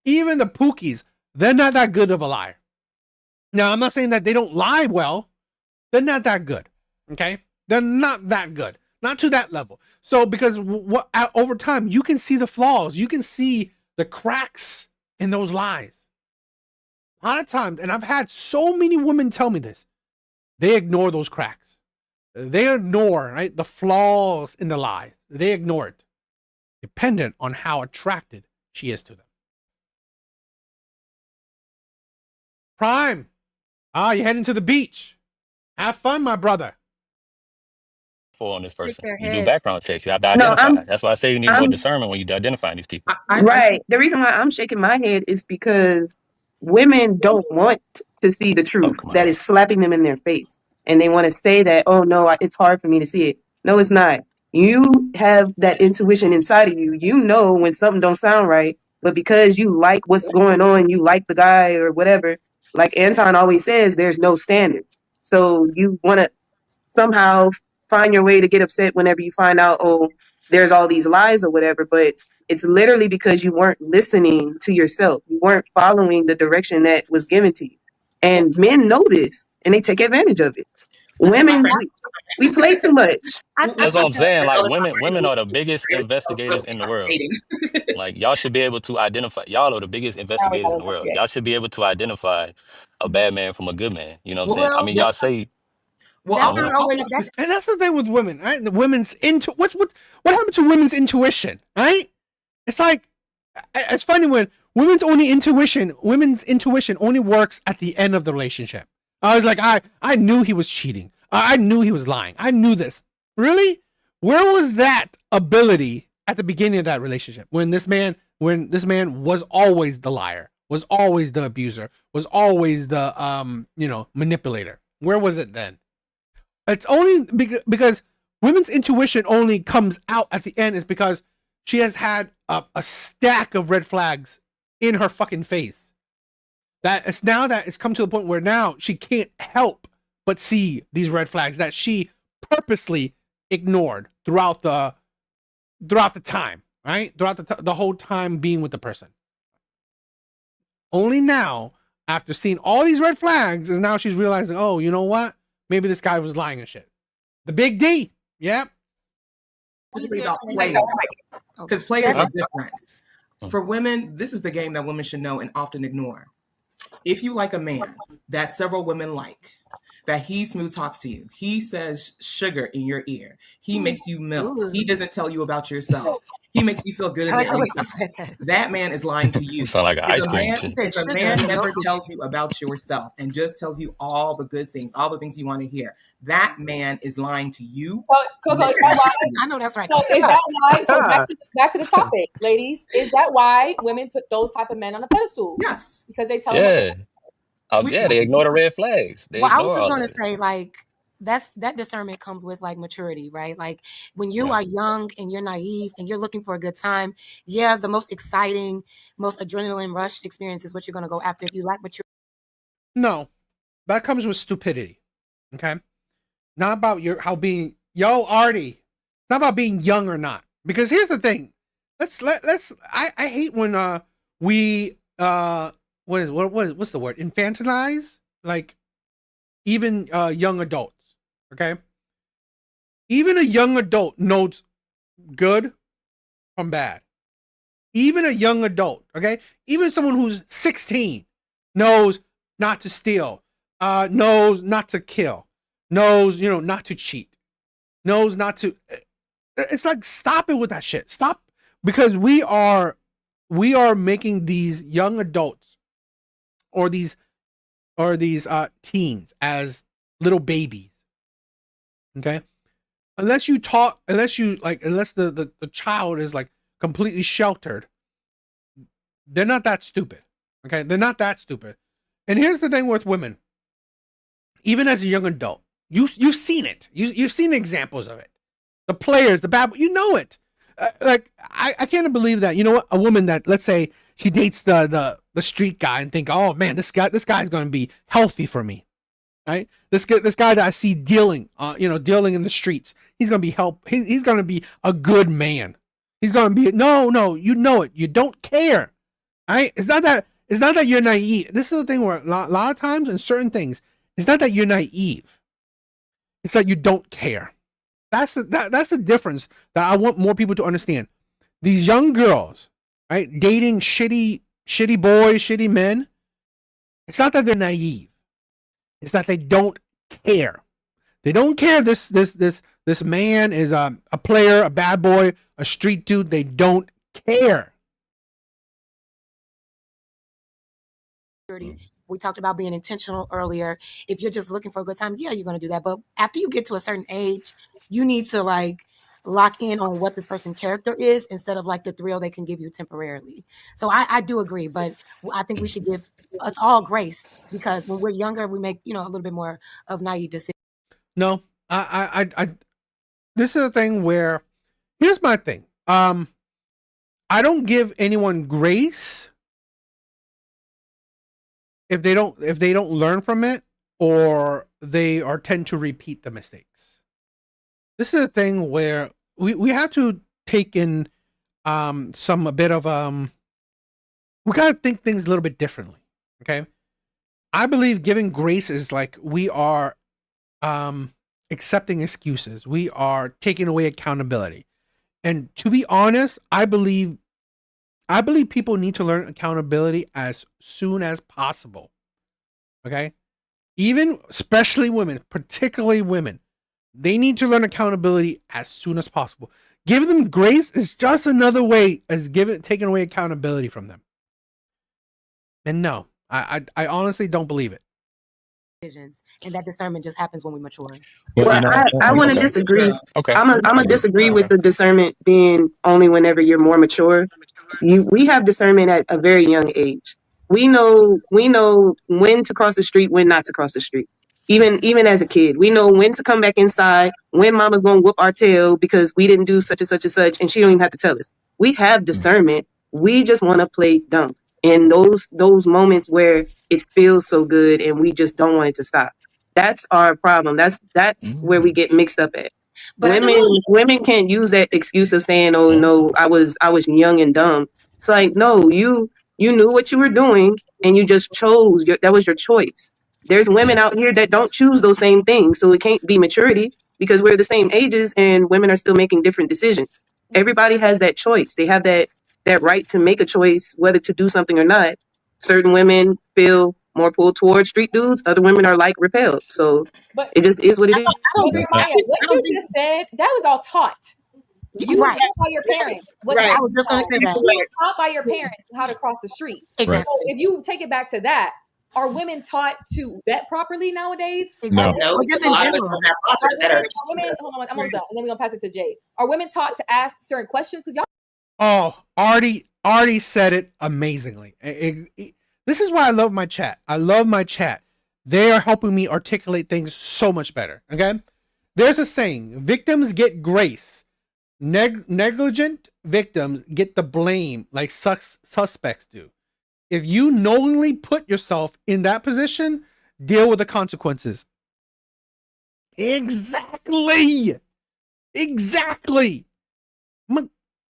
Even the Pookies, they're not that good of a liar. Now, I'm not saying that they don't lie well. They're not that good. Okay? They're not that good. Not to that level. So, because over time, you can see the flaws. You can see the cracks in those lies. A lot of times, and I've had so many women tell me this, they ignore those cracks. They ignore, right, the flaws in the lie. They ignore it, dependent on how attracted she is to them. Prime. You're heading to the beach. Have fun, my brother. On this person, their you do heads. background checks. You have to No, identify. That's why I say you need more discernment when you identifying these people. Right. The reason why I'm shaking my head is because women don't want to see the truth that is slapping them in their face. And they want to say that, oh, no, it's hard for me to see it. No, it's not. You have that intuition inside of you. You know when something don't sound right, but because you like what's going on, you like the guy or whatever, like Anton always says, there's no standards. So you want to somehow find your way to get upset whenever you find out, oh, there's all these lies or whatever, but it's literally because you weren't listening to yourself. You weren't following the direction that was given to you. And men know this and they take advantage of it. Women, we play too much. That's what I'm saying. Like women are the biggest investigators in the world. Like y'all should be able to identify. Y'all are the biggest investigators in the world. Y'all should be able to identify a bad man from a good man. You know what I'm saying? I mean, y'all say. And that's the thing with women, right? The women's what happened to women's intuition, right? It's like, it's funny when women's intuition only works at the end of the relationship. I was like, I knew he was cheating. I knew he was lying. I knew this. Really? Where was that ability at the beginning of that relationship? When this man was always the liar, was always the abuser, was always the manipulator. Where was it then? It's only because women's intuition only comes out at the end is because she has had a stack of red flags in her fucking face. That it's now that it's come to the point where now she can't help but see these red flags that she purposely ignored throughout the time, right? Throughout the whole time being with the person. Only now, after seeing all these red flags, is now she's realizing, oh, you know what? Maybe this guy was lying and shit. The big D. Yep. Specifically about players. Because players are different. For women, this is the game that women should know and often ignore. If you like a man that several women like, that he smooth talks to you, he says sugar in your ear, he makes you melt, he doesn't tell you about yourself, he makes you feel good in the inside, that man is lying to you. Sound like an ice cream. If a man never tells you about yourself and just tells you all the good things, all the things you want to hear, that man is lying to you. Coco, is that why? I know that's right. So is that why? So back to the topic, ladies. Is that why women put those type of men on a pedestal? Yes, because they tell them. They ignore the red flags. I was just going to say, like, that discernment comes with like maturity, right? Like when you are young and you're naive and you're looking for a good time, the most exciting, most adrenaline rush experience is what you're going to go after. If you lack maturity, no, that comes with stupidity. Okay, not about Artie. It's not about being young or not. Because here's the thing. I hate when we what's the word? Infantilize, like, even young adults. Okay? Even a young adult knows good from bad. Even a young adult, okay? Even someone who's 16 knows not to steal, knows not to kill, knows, not to cheat, knows not to. It's like, stop it with that shit. Stop, because we are making these young adults or these teens as little babies. Okay? Unless the child is like completely sheltered, they're not that stupid. Okay? They're not that stupid. And here's the thing with women. Even as a young adult, you've seen it. You've seen examples of it. The players, the bad, you know it. I can't believe that, a woman that, let's say, she dates the street guy and think, oh man, this guy's going to be healthy for me. Right? This guy that I see dealing in the streets, he's going to be he's going to be a good man. He's going to be, no, you know it. You don't care. Right? It's not that you're naive. This is the thing where a lot of times in certain things, it's not that you're naive. It's that you don't care. That's the difference that I want more people to understand. These young girls, right, dating shitty boys, shitty men. It's not that they're naive. It's that they don't care. They don't care this man is a player, a bad boy, a street dude. They don't care. We talked about being intentional earlier. If you're just looking for a good time, yeah, you're going to do that. But after you get to a certain age, you need to lock in on what this person's character is instead of the thrill they can give you temporarily. So I do agree, but I think we should give us all grace, because when we're younger, we make, a little bit more of naive decisions. No, I this is a thing where, here's my thing. I don't give anyone grace if they don't learn from it, or they tend to repeat the mistakes. This is a thing where we have to take in we got to think things a little bit differently. Okay? I believe giving grace is like we are accepting excuses. We are taking away accountability. And to be honest, I believe people need to learn accountability as soon as possible. Okay? Especially women, particularly women, they need to learn accountability as soon as possible. Giving them grace is just another way as taking away accountability from them. And no, I honestly don't believe it. And that discernment just happens when we mature. I want to disagree. Okay. I'm gonna disagree with the discernment being only whenever you're more mature. We have discernment at a very young age. We know when to cross the street, when not to cross the street. Even as a kid, we know when to come back inside, when mama's gonna whoop our tail because we didn't do such and such and such, and she don't even have to tell us. We have discernment. We just want to play dumb. And those moments where it feels so good and we just don't want it to stop. That's our problem. That's where we get mixed up at. But women can't use that excuse of saying, "Oh no, I was young and dumb." It's like, no, you knew what you were doing and you just chose. That was your choice. There's women out here that don't choose those same things, so it can't be maturity because we're the same ages and women are still making different decisions. Everybody has that choice. They have that right to make a choice whether to do something or not. Certain women feel more pulled towards street dudes. Other women are repelled. So it just is what it is. What you just said, that was all taught. You were taught by your parents. I was just going to say that. You were taught by your parents how to cross the street. Exactly. So if you take it back to that, are women taught to vet properly nowadays? No. Just in general. Hold on, I'm almost done. And then we're going to pass it to Jay. Are women taught to ask certain questions? Because y'all. Oh, Artie said it amazingly. This is why I love my chat. I love my chat. They are helping me articulate things so much better. Okay? There's a saying, victims get grace. Negligent victims get the blame like suspects do. If you knowingly put yourself in that position, deal with the consequences. Exactly.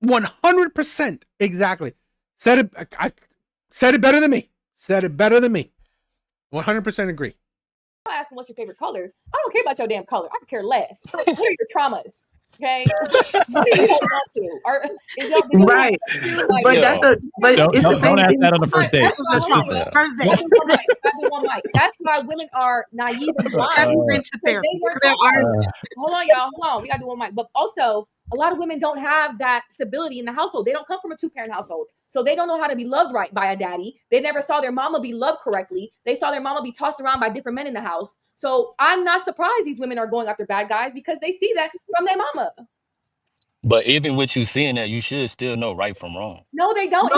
100% exactly. Said it. I said it better than me. 100% agree. I ask them what's your favorite color. I don't care about your damn color. I could care less. What are your traumas? Okay, what do you hold on to? Right. But that's the it's the same Don't ask thing. that on the first date. That's why women are naive and blind. Hold on, y'all. Hold on. We gotta do one mic. But also, a lot of women don't have that stability in the household. They don't come from a 2-parent household. So they don't know how to be loved right by a daddy. They never saw their mama be loved correctly. They saw their mama be tossed around by different men in the house. So I'm not surprised these women are going after bad guys because they see that from their mama. But even with you seeing that, you should still know right from wrong. No, they don't.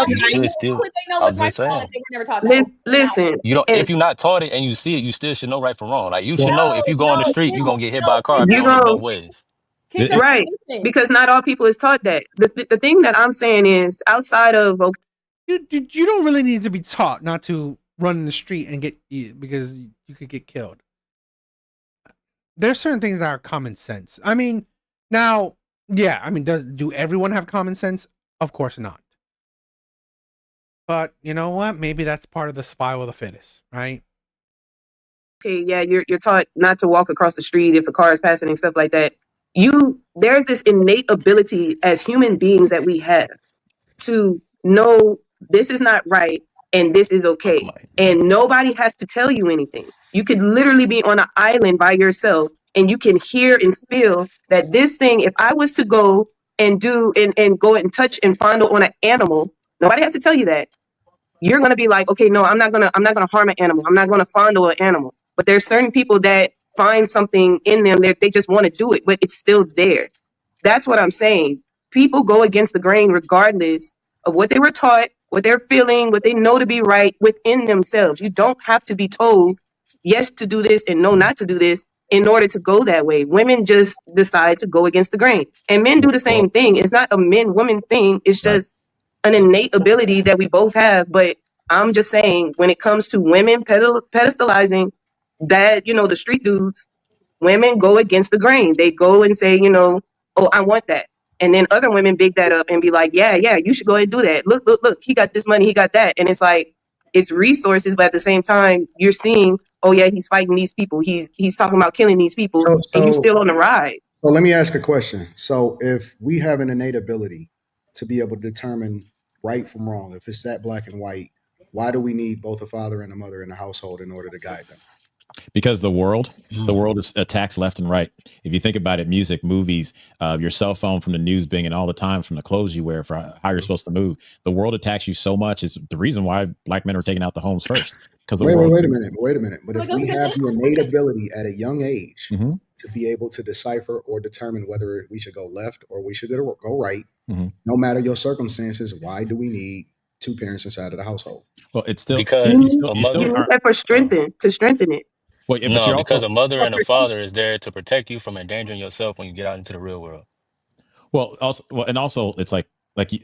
You should still. I was just saying. They were never taught that. Listen. You don't. If you're not taught it and you see it, you still should know right from wrong. Like you should know if you go on the street, you're gonna get hit by a car. If you don't look both ways. Right. Because not all people is taught that. The thing that I'm saying is outside of you don't really need to be taught not to run in the street and get because you could get killed. There's certain things that are common sense. I mean, now, yeah, I mean, do everyone have common sense? Of course not. But you know what? Maybe that's part of the survival of the fittest, right? Okay, yeah, you're taught not to walk across the street if a car is passing and stuff like that. There's this innate ability as human beings that we have to know this is not right and this is okay. And nobody has to tell you anything. You could literally be on an island by yourself and you can hear and feel that this thing, if I was to go and do and go and touch and fondle on an animal, nobody has to tell you that. You're gonna be like, okay, no, I'm not gonna harm an animal. I'm not gonna fondle an animal. But there's certain people that find something in them that they just want to do it, but it's still there. That's what I'm saying. People go against the grain regardless of what they were taught, what they're feeling, what they know to be right within themselves. You don't have to be told yes to do this and no not to do this in order to go that way. Women just decide to go against the grain. And men do the same thing. It's not a men-woman thing. It's just an innate ability that we both have. But I'm just saying, when it comes to women pedestalizing that, the street dudes, women go against the grain. They go and say, oh, I want that. And then other women big that up and be like, yeah, you should go ahead and do that. Look, he got this money, he got that. And it's like, it's resources, but at the same time, you're seeing, oh yeah, he's fighting these people. He's talking about killing these people, and you're still on the ride. So let me ask a question. So if we have an innate ability to be able to determine right from wrong, if it's that black and white, why do we need both a father and a mother in the household in order to guide them? Because the world is attacks left and right. If you think about it, music, movies, your cell phone, from the news being, and all the time from the clothes you wear for how you're supposed to move, the world attacks you so much. Is the reason why black men are taking out the homes first. Because wait a minute. But if we have the innate ability at a young age to be able to decipher or determine whether we should go left or we should go right, no matter your circumstances, why do we need two parents inside of the household? Well, it's still because you need that for strengthen it. Well, yeah, no, because a mother and a father is there to protect you from endangering yourself when you get out into the real world. Well, also, it's like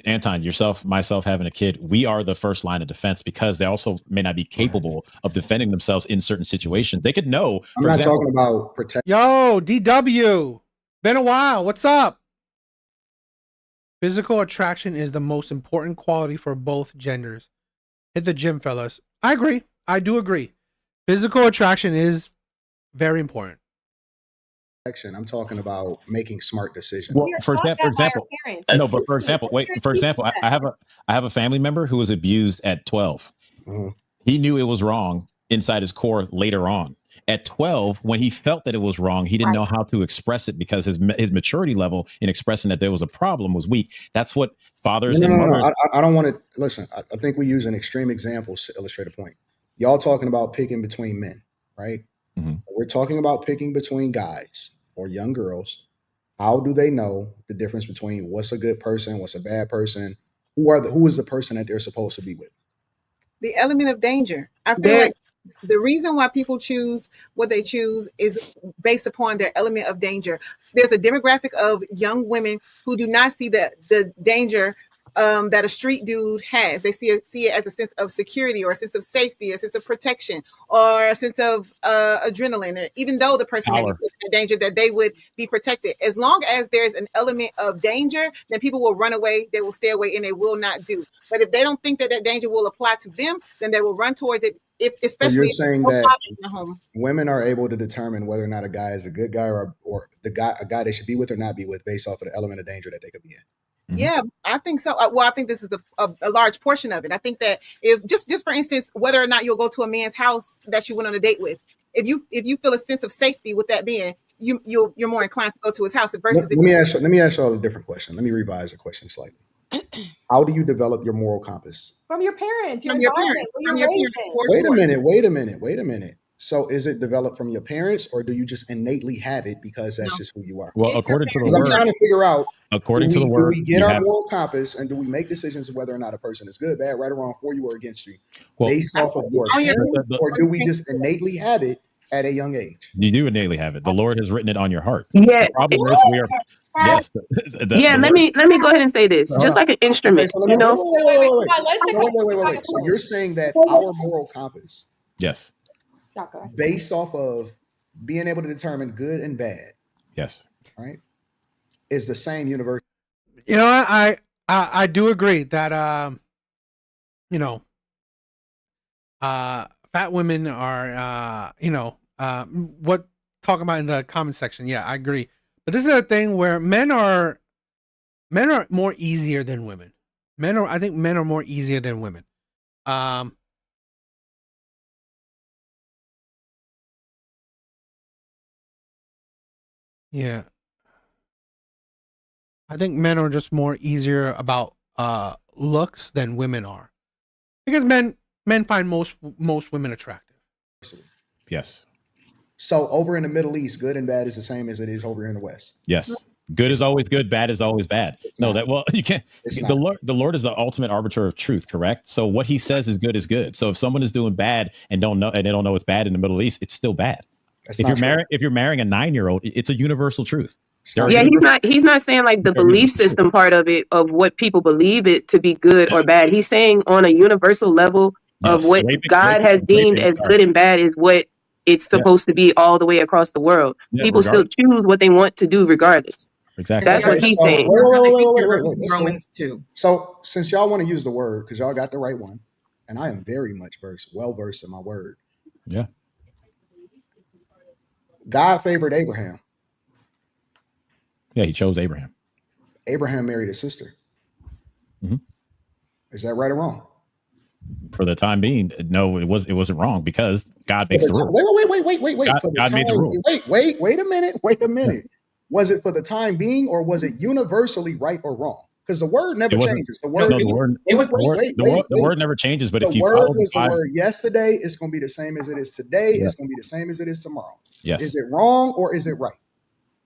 Anton, yourself, myself, having a kid, we are the first line of defense because they also may not be capable of defending themselves in certain situations. They could know. I'm not talking about protect. Yo, DW, been a while. What's up? Physical attraction is the most important quality for both genders. Hit the gym, fellas. I agree. I do agree. Physical attraction is very important. I'm talking about making smart decisions. Well, for example, I have a family member who was abused at 12. He knew it was wrong inside his core later on. At 12, when he felt that it was wrong, he didn't know how to express it because his maturity level in expressing that there was a problem was weak. That's what fathers and mothers. No. I don't want to listen. I think we use an extreme example to illustrate a point. Y'all talking about picking between men, right? We're talking about picking between guys or young girls. How do they know the difference between what's a good person, what's a bad person? Who is the person that they're supposed to be with? The element of danger. I feel like the reason why people choose what they choose is based upon their element of danger. There's a demographic of young women who do not see the danger that a street dude has. They see it as a sense of security or a sense of safety, a sense of protection, or a sense of adrenaline. And even though the person may be Power. put in danger, that they would be protected. As long as there's an element of danger, then people will run away, they will stay away, and they will not do. But if they don't think that that danger will apply to them, then they will run towards it. If So especially you're if saying there's no that father in the home. women are able to determine whether or not a guy is a good guy or a guy they should be with or not be with based off of the element of danger that they could be in. Yeah, I think so. Well, I think this is a large portion of it. I think that if just for instance, whether or not you'll go to a man's house that you went on a date with, if you feel a sense of safety with that man, you're more inclined to go to his house versus Let me ask you all a different question. Let me revise the question slightly. How do you develop your moral compass? From your parents, From your parents, where from you're your raised parents. in. Wait a minute. So is it developed from your parents, or do you just innately have it because that's just who you are? Well, according to the Because I'm word, trying to figure out, according to the do word, we get you our have, moral compass and do we make decisions of whether or not a person is good, bad, right or wrong, for you or against you, well, based off of your On your- parents, or do we just innately have it at a young age? you do innately have it. The Lord has written it on your heart. Yeah. The problem is we are, yes. Yeah, let me go ahead and say this. Hold Just on. like an Okay, instrument, so let you me know. wait. So you're saying that our moral compass, Yes. based off of being able to determine good and bad, Yes. right, is the same universal. You know, I do agree that you know, fat women are what talking about in the comment section. Yeah, I agree. But this is a thing where men are more easier than women. I think men are more easier than women. Yeah. I think men are just more easier about looks than women are. Because men find most women attractive. Yes. So over in the Middle East, good and bad is the same as it is over here in the West. Yes. Good is always good. Bad is always bad. No, that you can't. It's The not. Lord is the ultimate arbiter of truth. Correct. So what He says is good is good. So if someone is doing bad and they don't know it's bad in the Middle East, it's still bad. That's If not you're marrying a 9-year-old, it's a universal truth. Yeah, he's not saying like the belief system part of it, of what people believe it to be good or bad. He's saying on a universal level of what God has deemed as good and bad is what it's supposed to be all the way across the world. Yeah, People still choose what they want to do regardless. Exactly. That's what he's saying. Wait. Let's go. Romans 2. So since y'all want to use the word, because y'all got the right one, and I am very much well versed in my word. Yeah. God favored Abraham. Yeah, He chose Abraham. Abraham married his sister. Mm-hmm. Is that right or wrong? For the time being, no, it wasn't wrong because God makes the rule. Wait. God made the rule. Wait a minute. Was it for the time being, or was it universally right or wrong? Because the word never changes. The word never changes. But if you word follow was the word yesterday, it's going to be the same as it is today. Yeah. It's going to be the same as it is tomorrow. Yes. Is it wrong or is it right?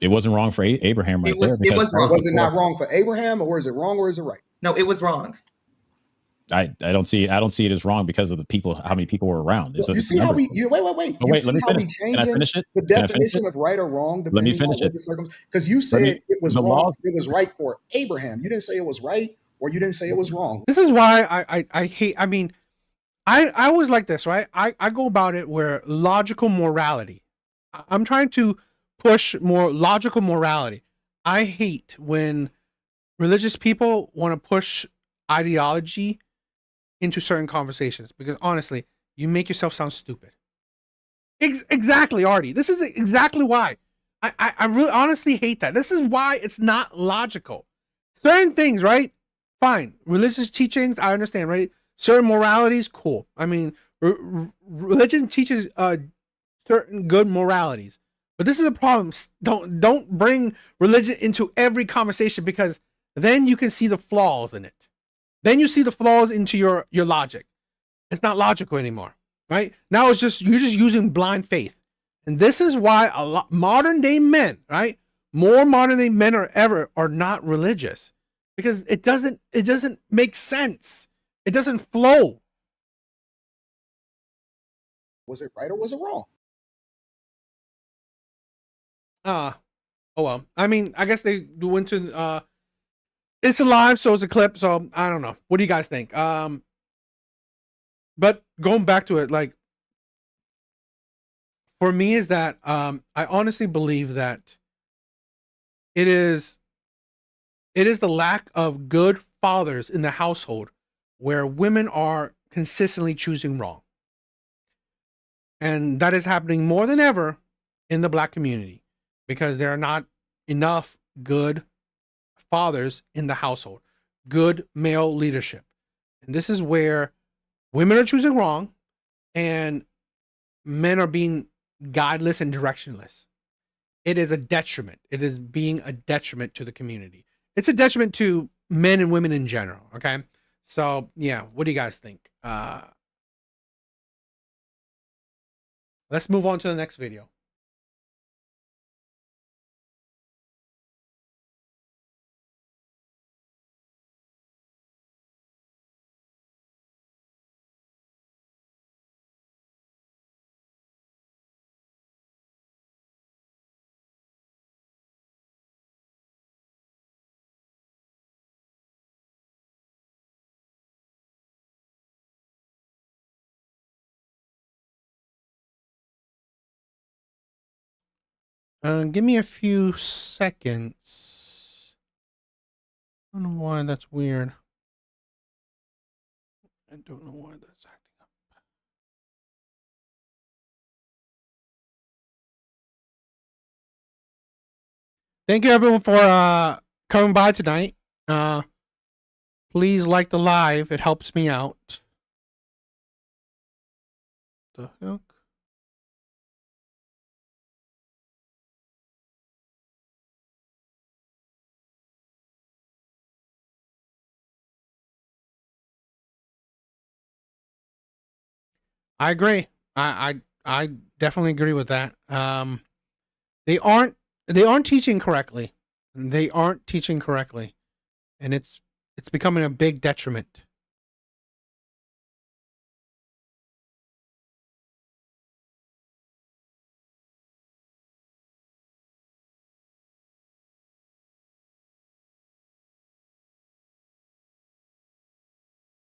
It wasn't wrong for Abraham right there. It was wrong. Was it not wrong for Abraham, or is it wrong or is it right? No, it was wrong. I don't see it as wrong because of the people, how many people were around. You see how we wait. Oh, wait, let me finish. Can I finish it? The definition of right or wrong? Let me finish it. Because you said it was wrong. It was right for Abraham. You didn't say it was right, or you didn't say it was wrong. This is why I hate. I mean, I always like this, right? I go about it where logical morality. I'm trying to push more logical morality. I hate when religious people want to push ideology into certain conversations, because honestly, you make yourself sound stupid. Exactly, Artie. This is exactly why. I really honestly hate that. This is why it's not logical. Certain things, right? Fine. Religious teachings, I understand, right? Certain moralities, cool. I mean, religion teaches certain good moralities. But this is a problem. Don't bring religion into every conversation, because then you can see the flaws in it. Then you see the flaws into your logic. It's not logical anymore, right? Now you're just using blind faith. And this is why a lot modern day men, right? More modern day men are not religious, because it doesn't make sense. It doesn't flow. Was it right or was it wrong? Oh well. I mean, I guess they went to It's alive, so it's a clip. So I don't know. What do you guys think? But going back to it, like for me, is that I honestly believe that it is the lack of good fathers in the household where women are consistently choosing wrong. And that is happening more than ever in the Black community because there are not enough good fathers in the household, good male leadership. And this is where women are choosing wrong and men are being guideless and directionless. It is a detriment. It is being a detriment to the community. It's a detriment to men and women in general. Okay. So yeah, what do you guys think? Let's move on to the next video. Give me a few seconds. I don't know why that's weird. I don't know why that's acting up. Thank you everyone for coming by tonight. Please like the live. It helps me out. The heck? I agree. I definitely agree with that. They aren't teaching correctly. They aren't teaching correctly, and it's becoming a big detriment.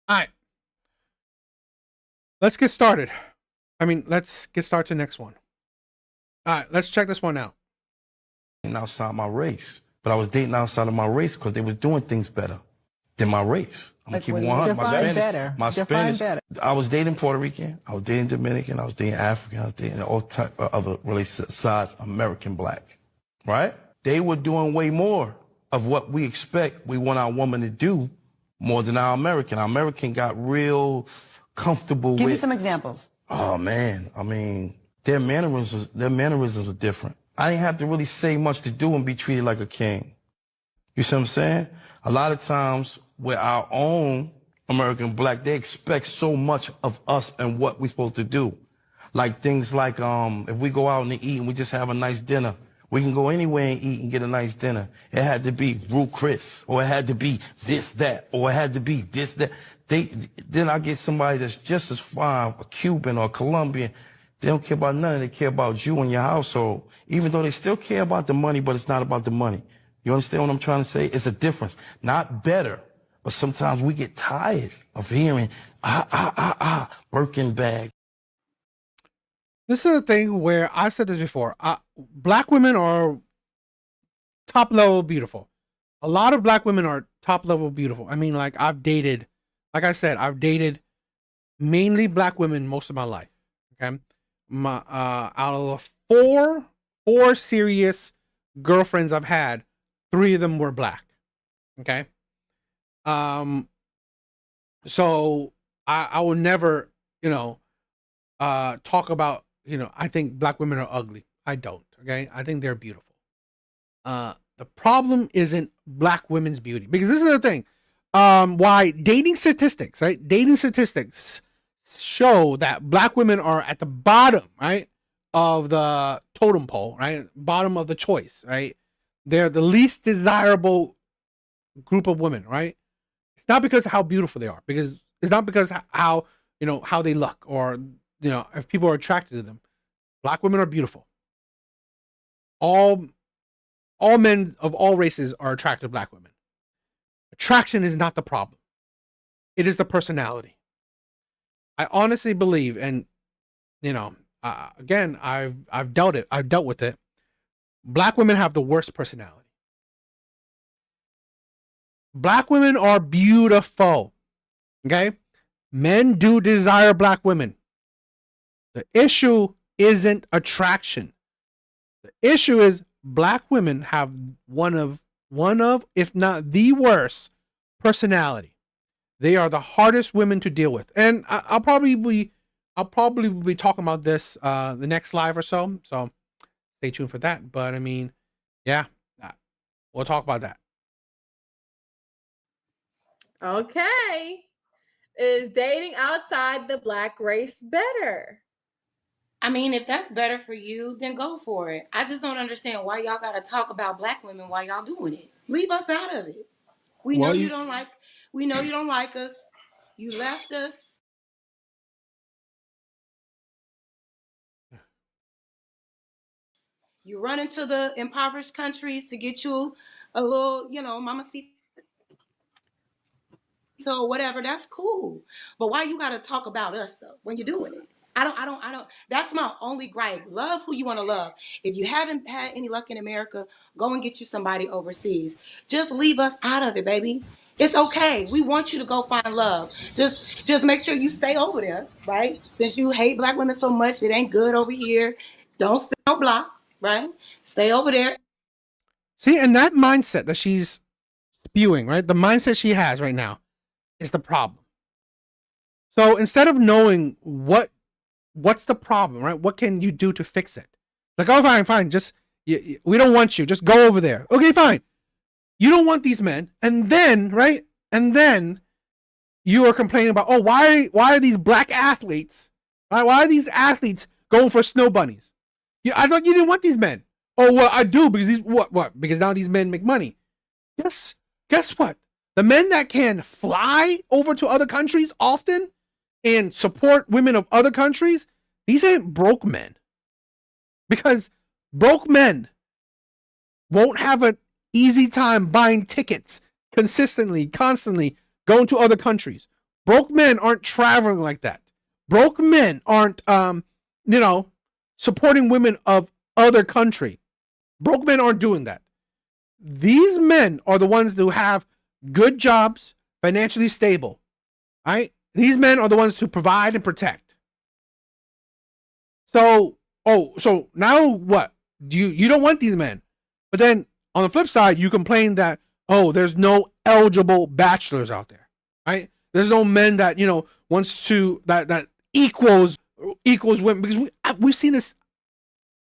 All right. Let's get started. Let's get started to the next one. All right, let's check this one out. Outside my race, but I was dating outside of my race because they was doing things better than my race. I'm gonna keep it 100. My Spanish. I was dating Puerto Rican. I was dating Dominican. I was dating African. I was dating all type of other really size American Black. Right? They were doing way more of what we expect. We want our woman to do more than our American. Our American got real comfortable with. Give me some examples. Oh man, I mean, their mannerisms are different. I didn't have to really say much to do and be treated like a king. You see what I'm saying? A lot of times with our own American Black, they expect so much of us and what we're supposed to do. Like things like if we go out and eat and we just have a nice dinner, we can go anywhere and eat and get a nice dinner. It had to be Ruth Chris, or it had to be this, that, or it had to be this, that. Then I get somebody that's just as fine, a Cuban or a Colombian. They don't care about nothing. They care about you and your household. Even though they still care about the money, but it's not about the money. You understand what I'm trying to say? It's a difference. Not better, but sometimes we get tired of hearing, Birkin bag. This is a thing where I said this before. Black women are top level beautiful. A lot of black women are top level beautiful. I've dated mainly black women most of my life. Okay. Out of the four serious girlfriends I've had, 3 of them were black. Okay. So I will never, talk about, I think black women are ugly. I don't. Okay. I think they're beautiful. The problem isn't black women's beauty, because this is the thing. Why dating statistics, right? Dating statistics show that black women are at the bottom, right, of the totem pole, right? Bottom of the choice, right? They're the least desirable group of women, right? It's not because of how beautiful they are, because it's not because how they look, or if people are attracted to them. Black women are beautiful. All men of all races are attracted to black women. attraction is not the problem. It is the personality. I honestly believe, and you know, again, I've dealt with it. Black women have the worst personality. Black women are beautiful. Okay? Men do desire black women. The issue isn't attraction. The issue is black women have one of, if not the worst personality. They are the hardest women to deal with. And I'll probably be talking about this the next live or so. So stay tuned for that. But I mean, yeah, we'll talk about that. Okay. Is dating outside the black race better? I mean, if that's better for you, then go for it. I just don't understand why y'all gotta talk about black women while y'all doing it. Leave us out of it. We know you don't like us. You left us. You run into the impoverished countries to get you a little, mamacita or whatever. That's cool. But why you gotta talk about us though when you're doing it? I don't. That's my only gripe. Love who you want to love. If you haven't had any luck in America, go and get you somebody overseas. Just leave us out of it, baby. It's okay. We want you to go find love. Just make sure you stay over there, right? Since you hate black women so much, it ain't good over here. Don't spin no blocks, right? Stay over there. See, and that mindset that she's spewing, right? The mindset she has right now is the problem. So instead of knowing what's the problem, right? What can you do to fix it? Like, oh, fine. Just, we don't want you. Just go over there. Okay, fine. You don't want these men. And then, right? And then you are complaining about, oh, why are these black athletes, why are these athletes going for snow bunnies? I thought you didn't want these men. Oh, well, I do because what? Because now these men make money. Yes. Guess what? The men that can fly over to other countries often and support women of other countries, these ain't broke men. Because broke men won't have an easy time buying tickets consistently, constantly going to other countries. Broke men aren't traveling like that. Broke men aren't, supporting women of other country. Broke men aren't doing that. These men are the ones who have good jobs, financially stable, right? These men are the ones to provide and protect. So now what? You don't want these men. But then on the flip side, you complain that, oh, there's no eligible bachelors out there, right? There's no men that, wants to, that equals women, because we've seen this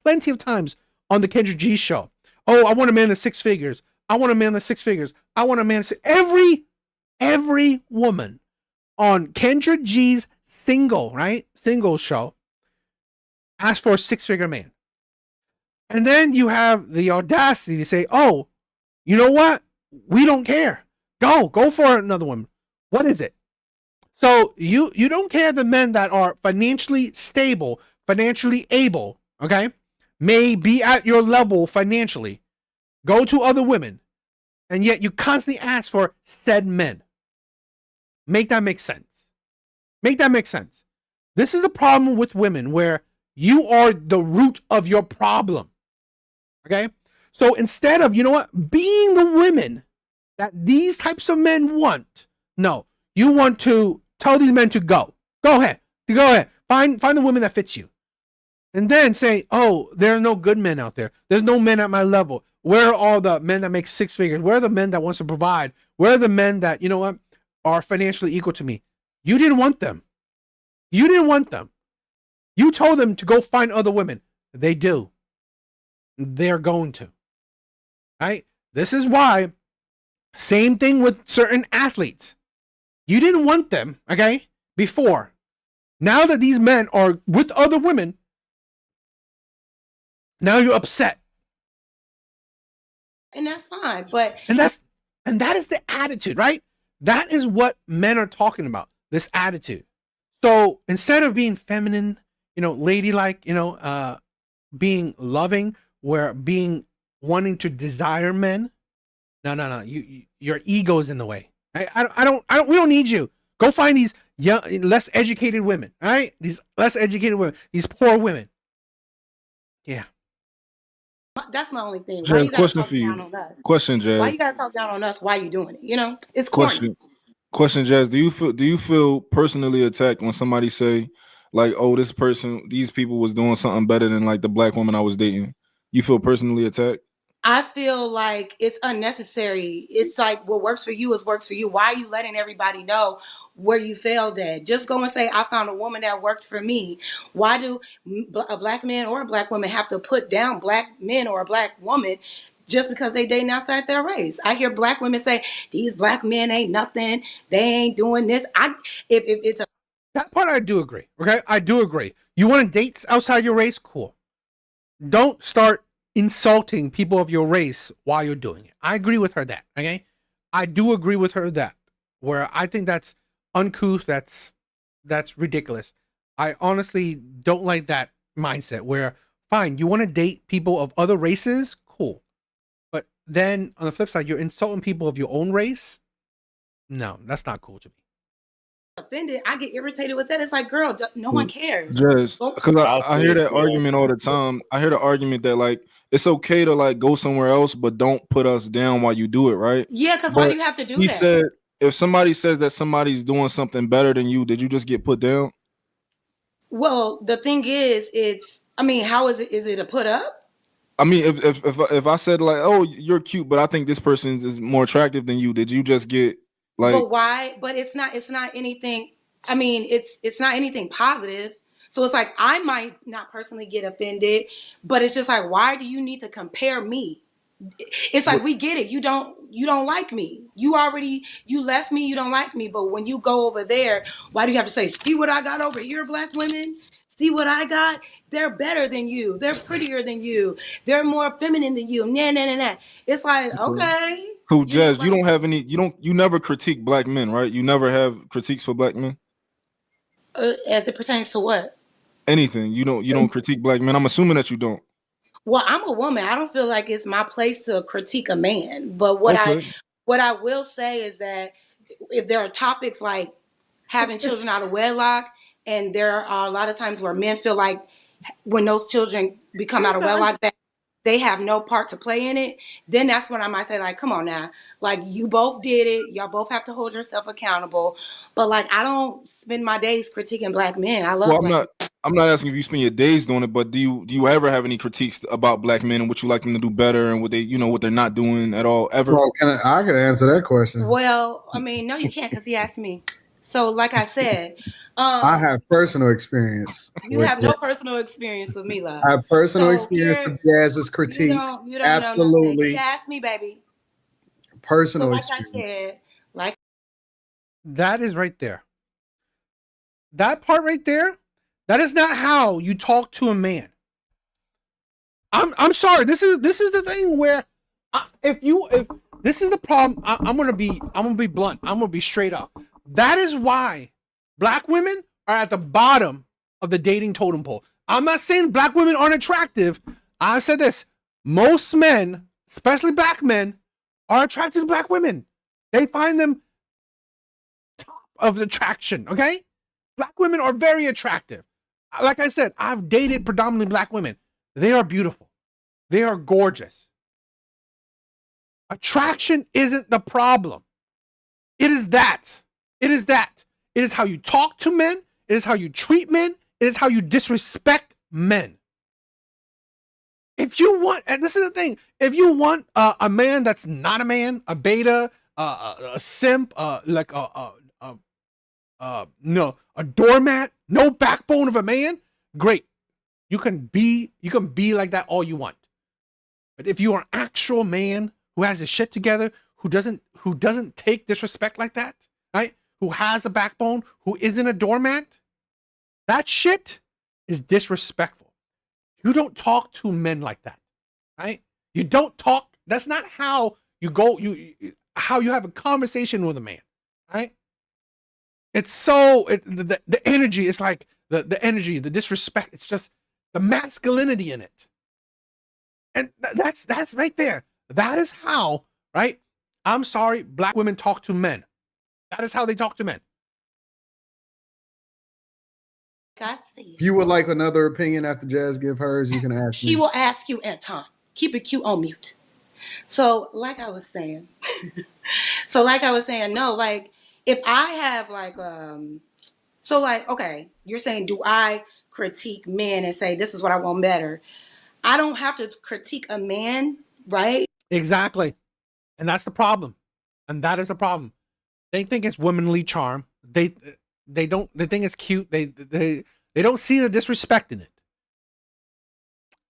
plenty of times on the Kendra G show. Oh, I want a man that's six figures. I want a man that's six figures. I want a man that's every woman on Kendra G's single show asked for a six-figure man. And then you have the audacity to say, oh, you know what? We don't care. Go for another one. What is it? So you don't care the men that are financially stable, financially able, okay? May be at your level financially. Go to other women. And yet you constantly ask for said men. Make that make sense. Make that make sense. This is the problem with women, where you are the root of your problem. Okay? So instead of, being the women that these types of men want, no, you want to tell these men to go. Go ahead. Find the woman that fits you. And then say, oh, there are no good men out there. There's no men at my level. Where are all the men that make six figures? Where are the men that wants to provide? Where are the men that, are financially equal to me? You didn't want them. You didn't want them. You told them to go find other women. They do. They're going to. Right? This is why, same thing with certain athletes. You didn't want them, okay, before. Now that these men are with other women, now you're upset. And that's fine, but and that is the attitude, right? That is what men are talking about, this attitude. So instead of being feminine, ladylike, being loving, wanting to desire men, No. Your ego's in the way. I don't. We don't need you. Go find these young, less educated women. All right, these less educated women, these poor women. Yeah. That's my only thing. Why Jazz, you gotta question talk for down you. on us? Question, Why Jazz. you gotta talk down on us? Why you doing it? You know, it's corny. Question, Jazz. Do you feel personally attacked when somebody say, like, oh, these people was doing something better than like the black woman I was dating? You feel personally attacked? I feel like it's unnecessary. It's like what works for you is works for you. Why are you letting everybody know where you failed at? Just go and say, I found a woman that worked for me. Why do a black man or a black woman have to put down black men or a black woman just because they dating outside their race? I hear black women say, these black men ain't nothing. They ain't doing this. If it's a That part I do agree. Okay, I do agree. You want to date outside your race? Cool. Don't start insulting people of your race while you're doing it. I agree with her that. Okay, I do agree with her that. Where I think that's uncouth. That's ridiculous. I honestly don't like that mindset. Where fine, you want to date people of other races? Cool. But then on the flip side, you're insulting people of your own race? No, that's not cool to me. offended, I get irritated with that. It's like, girl, no one cares. Just Go- because I hear that argument all the time. I hear the argument that like it's okay to like go somewhere else, but don't put us down while you do it, right? Yeah, because why But do you have to do he that? said if somebody says that somebody's doing something better than you, did you just get put down? Well, the thing is, how is it? Is it a put up? I mean, if I said like, oh, you're cute, but I think this person is more attractive than you, did you just get like? But why? But it's not anything. I mean, it's not anything positive. So it's like I might not personally get offended, but it's just like, why do you need to compare me? It's like we get it. You don't like me. You left me. You don't like me. But when you go over there, why do you have to say, see what I got over here, black women? See what I got? They're better than you. They're prettier than you. They're more feminine than you. Nah. It's like, okay. So Jazz, you don't have any. You never critique black men, right? You never have critiques for black men. As it pertains to what? Anything. You don't critique black men. I'm assuming that you don't. Well, I'm a woman. I don't feel like it's my place to critique a man. But what I will say is that if there are topics like having children out of wedlock, and there are a lot of times where men feel like when those children become out of wedlock that they have no part to play in it, then that's when I might say, like, come on now. Like, you both did it. Y'all both have to hold yourself accountable. But, like, I don't spend my days critiquing black men. I love black men. I'm not asking if you spend your days doing it, but do you ever have any critiques about black men and what you like them to do better and what they're not doing at all ever? Well, I can answer that question. Well, I mean, no, you can't because he asked me. So, like I said, I have personal experience. You have no personal experience with me, love. I have personal experience with Jazz's critiques. You don't Absolutely. He asked me, baby. Personal like experience. I said, like that is right there. That part right there, that is not how you talk to a man. I'm sorry. This is the thing where if this is the problem, I'm gonna be blunt. I'm gonna be straight up. That is why black women are at the bottom of the dating totem pole. I'm not saying black women aren't attractive. I've said this. Most men, especially black men, are attracted to black women. They find them top of the attraction, okay? Black women are very attractive. Like I said, I've dated predominantly black women. They are beautiful. They are gorgeous. Attraction isn't the problem. It is that. It is that. It is how you talk to men. It is how you treat men. It is how you disrespect men. If you want, and this is the thing, if you want a man that's not a man, a beta, a simp, like a doormat, no backbone of a man, great. You can be like that all you want. But if you are an actual man who has his shit together, who doesn't take disrespect like that, right? Who has a backbone, who isn't a doormat, that shit is disrespectful. You don't talk to men like that, right? You don't talk. That's not how you go. How you have a conversation with a man, right? It's so the energy. It's like the energy, the disrespect. It's just the masculinity in it, and that's right there. That is how, right? I'm sorry, black women talk to men. That is how they talk to men. I see. If you would like another opinion after Jazz give hers, you can ask She me. will ask you, Anton. Keep it cute on mute. So, like I was saying, no, like if I have like so like, okay, you're saying, do I critique men and say this is what I want better? I don't have to critique a man, right? Exactly. And that's the problem. And that is the problem. They think it's womanly charm. They think it's cute. They don't see the disrespect in it.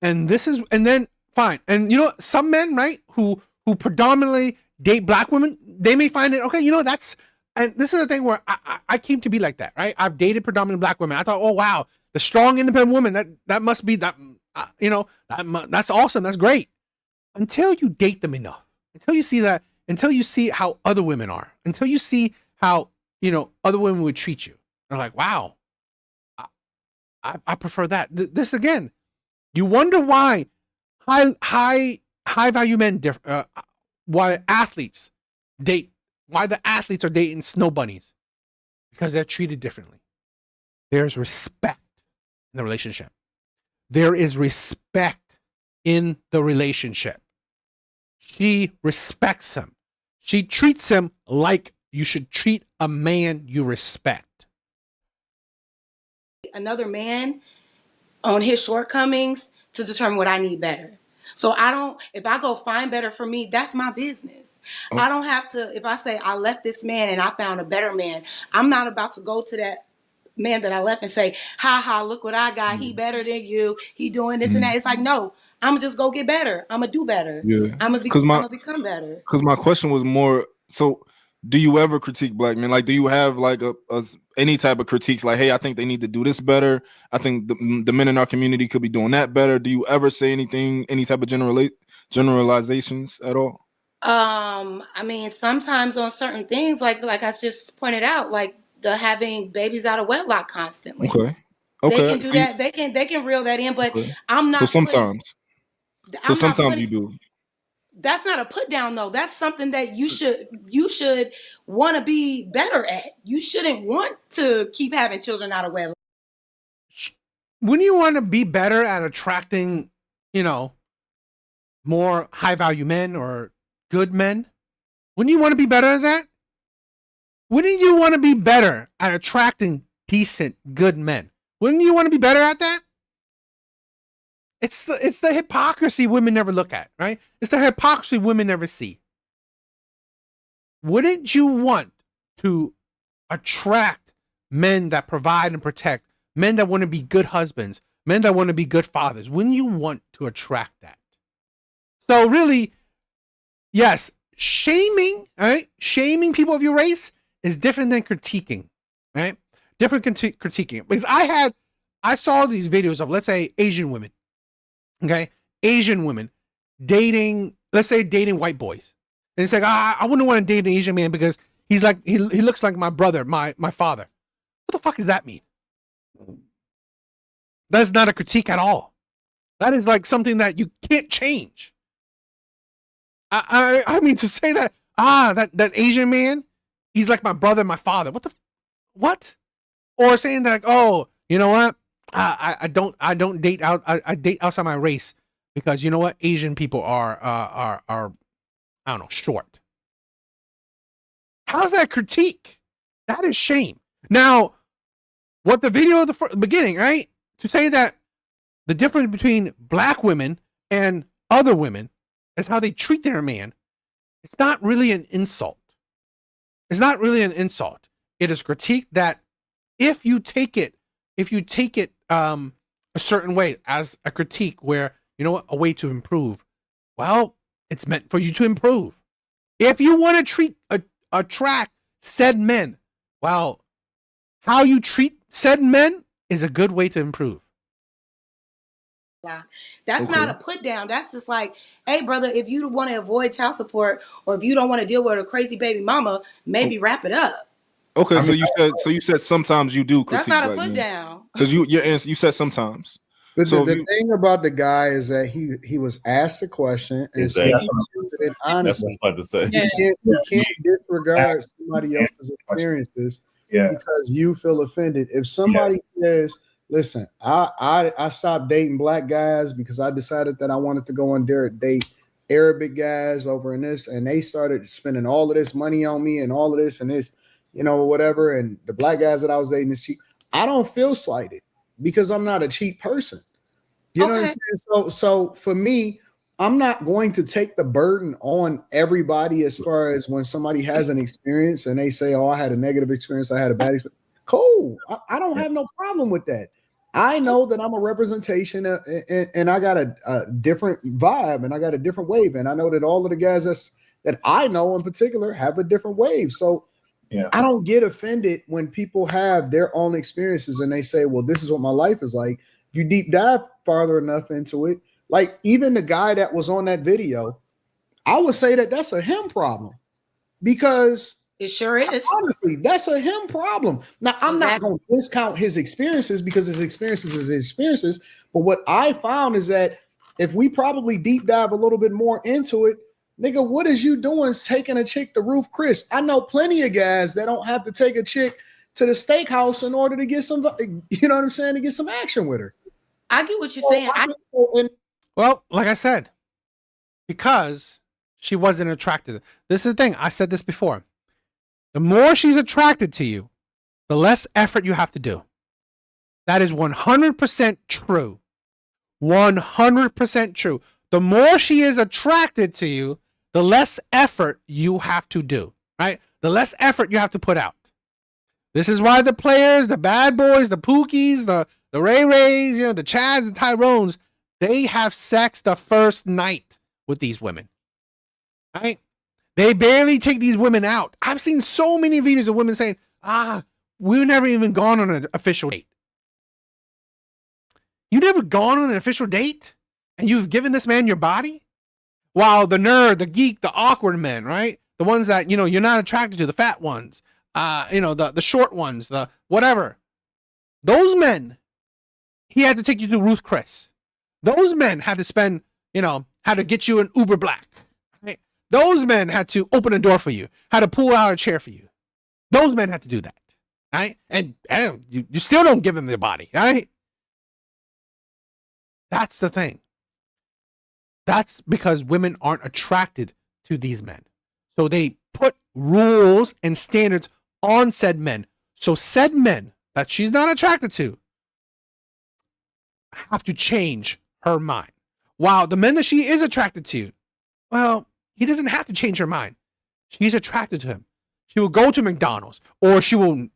And then fine. And you know, some men, right, who predominantly date black women, they may find it, okay, you know, and this is the thing where I came to be like that, right? I've dated predominantly black women. I thought, oh wow, the strong, independent woman, that must be that, you know, that's awesome. That's great. Until you date them enough, until you see how other women are, until you see how, you know, other women would treat you. They're like, wow, I prefer that. This again, you wonder why high value men why athletes date, why the athletes are dating snow bunnies, because they're treated differently. There's respect in the relationship. There is respect in the relationship. She respects him. She treats him like you should treat a man you respect. Another man on his shortcomings to determine what I need better. So if I go find better for me, that's my business. I don't have to, if I say I left this man and I found a better man, I'm not about to go to that man that I left and say, ha ha, look what I got. He better than you. He doing this and that. It's like, no, I'm gonna just go get better. I'm gonna do better. Yeah. I'm gonna become better. Because my question was more, so do you ever critique black men? Like, do you have like any type of critiques? Like, hey, I think they need to do this better. I think the men in our community could be doing that better. Do you ever say anything, any type of generalizations at all? I mean, sometimes on certain things, like I just pointed out, like the having babies out of wedlock constantly. Okay. They can do that. They can reel that in, but I'm not. So sometimes you do. That's not a put down though. That's something that you should want to be better at. You shouldn't want to keep having children out of wedlock. Wouldn't you want to be better at attracting, you know, more high value men or good men? Wouldn't you want to be better at that? Wouldn't you want to be better at attracting decent, good men? Wouldn't you want to be better at that? It's the hypocrisy women never look at, right? It's the hypocrisy women never see. Wouldn't you want to attract men that provide and protect, men that want to be good husbands, men that want to be good fathers? Wouldn't you want to attract that? So really, yes, shaming, right? Shaming people of your race is different than critiquing, right? Different critiquing. Because I saw these videos of, let's say, Asian women, okay? Asian women dating, let's say dating white boys. And it's like, I wouldn't want to date an Asian man because he's like, he looks like my brother, my father. What the fuck does that mean? That's not a critique at all. That is like something that you can't change. I mean, to say that, that Asian man, he's like my brother, my father. What? Or saying that, oh, you know what? I don't date out. I date outside my race because you know what? Asian people are I don't know, short. How's that critique? That is shame. Now, what the video of the beginning, right? To say that the difference between black women and other women is how they treat their man. It's not really an insult. It's not really an insult. It is critique that if you take it a certain way as a critique where, you know what, a way to improve. Well, it's meant for you to improve. If you want to attract said men, well, how you treat said men is a good way to improve. That's not a put down. That's just like, hey, brother, if you want to avoid child support or if you don't want to deal with a crazy baby mama, maybe wrap it up. Okay, so you said sometimes you do critique. That's not a put down. Because you said sometimes. The thing about the guy is that he was asked a question and said he it That's what I was honestly. about to say. You can't disregard somebody else's experiences because you feel offended. If somebody says, listen, I stopped dating black guys because I decided that I wanted to go on there date Arabic guys over in this, and they started spending all of this money on me and all of this and this, whatever. And the black guys that I was dating is cheap. I don't feel slighted because I'm not a cheap person. You know what I'm saying? So for me, I'm not going to take the burden on everybody as far as when somebody has an experience and they say, oh, I had a negative experience, I had a bad experience. Cool. I don't have no problem with that. I know that I'm a representation and I got a different vibe and I got a different wave. And I know that all of the guys that I know in particular have a different wave. So I don't get offended when people have their own experiences and they say, well, this is what my life is like. You deep dive farther enough into it. Like even the guy that was on that video, I would say that that's a him problem because it sure is. Honestly, that's a him problem. Now, I'm not going to discount his experiences because his experiences is his experiences. But what I found is that if we probably deep dive a little bit more into it, nigga, what is you doing taking a chick to Ruth Chris? I know plenty of guys that don't have to take a chick to the steakhouse in order to get some, you know what I'm saying, to get some action with her. I get what you're saying. Well, like I said, because she wasn't attracted. This is the thing. I said this before. The more she's attracted to you, the less effort you have to do. That is 100% true. 100% true. The more she is attracted to you, the less effort you have to do, right? The less effort you have to put out. This is why the players, the bad boys, the Pookies, the Ray Rays, the Chads, the Tyrones, they have sex the first night with these women, right? They barely take these women out. I've seen so many videos of women saying, we've never even gone on an official date. You never gone on an official date? And you've given this man your body? While the nerd, the geek, the awkward men, right? The ones that, you're not attracted to, the fat ones, the short ones, the whatever. Those men, he had to take you to Ruth Chris. Those men had to spend, had to get you an Uber Black. Right? Those men had to open a door for you, had to pull out a chair for you. Those men had to do that. Right? And you still don't give them their body, right? That's the thing. That's because women aren't attracted to these men. So they put rules and standards on said men. So said men that she's not attracted to have to change her mind. While the men that she is attracted to, well, he doesn't have to change her mind. She's attracted to him. She will go to McDonald's, or she will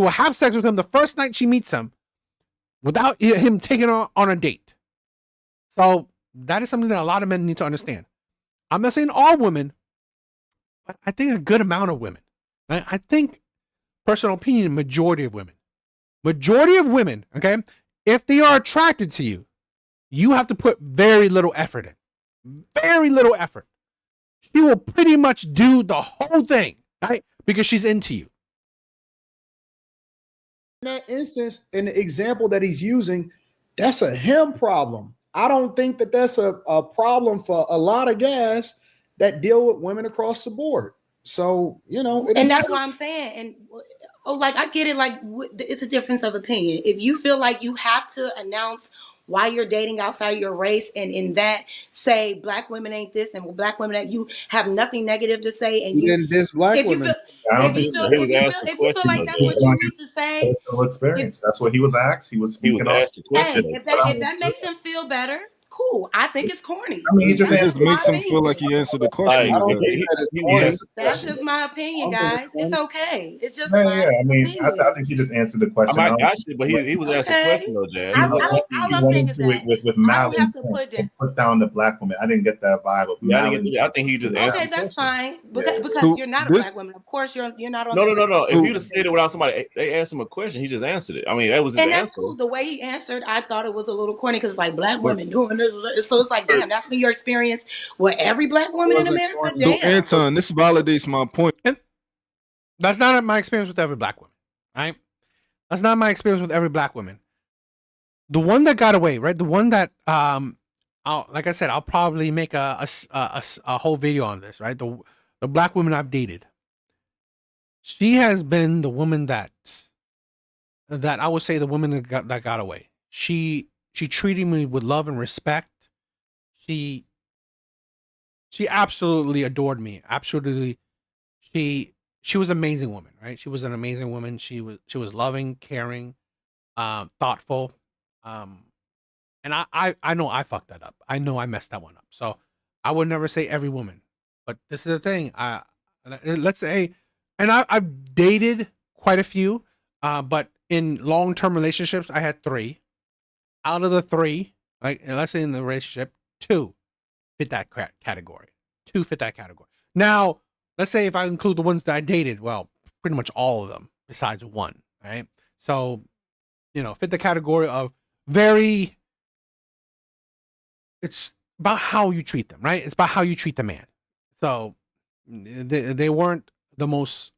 have sex with him the first night she meets him without him taking her on a date. So that is something that a lot of men need to understand. I'm not saying all women, but I think a good amount of women. I think, personal opinion, majority of women. Majority of women, okay, if they are attracted to you, you have to put very little effort in. Very little effort. She will pretty much do the whole thing, right? Because she's into you. In that instance, in the example that he's using, that's a him problem. I don't think that that's a problem for a lot of guys that deal with women across the board. So, and that's why I'm saying, I get it. Like, it's a difference of opinion. If you feel like you have to announce why you're dating outside your race, and in that say black women ain't this and black women that, you have nothing negative to say, and you didn't diss black women. If you feel like that's what you need to say, experience. That's what he was asked. He was speaking on. Hey, if that makes him feel better, cool. I think it's corny. I mean, he just makes him feel like he answered the question. That's just my opinion, guys. It's okay. It's just I mean, I think he just answered the question. But he was asking a question though, Jazz. He went into it with malice to put down the black woman. I didn't get that vibe of malice. I think he just answered. Okay, that's fine. Because you're not a black woman. Of course, you're not on. No. If you'd have said it without somebody, they asked him a question. He just answered it. I mean, that was his answer. And that's cool. The way he answered, I thought it was a little corny because like black women doing this. So it's like, damn, that's been your experience with every black woman in America. So, Anton, this validates my point. And that's not my experience with every black woman, right? That's not my experience with every black woman. The one that got away, right? The one that like I said, I'll probably make a whole video on this, right? The black women I've dated. She has been the woman that I would say the woman that got away. She treated me with love and respect. She absolutely adored me. Absolutely. She was an amazing woman, right? She was an amazing woman. She was loving, caring, thoughtful. And I know I fucked that up. I know I messed that one up. So I would never say every woman, but this is the thing. Let's say, and I've dated quite a few, but in long-term relationships, I had 3. Out of the 3, like let's say in the relationship, 2 fit that category. 2 fit that category. Now, let's say if I include the ones that I dated, well, pretty much all of them besides 1, right? So, fit the category of very. It's about how you treat them, right? It's about how you treat the man. So they weren't the most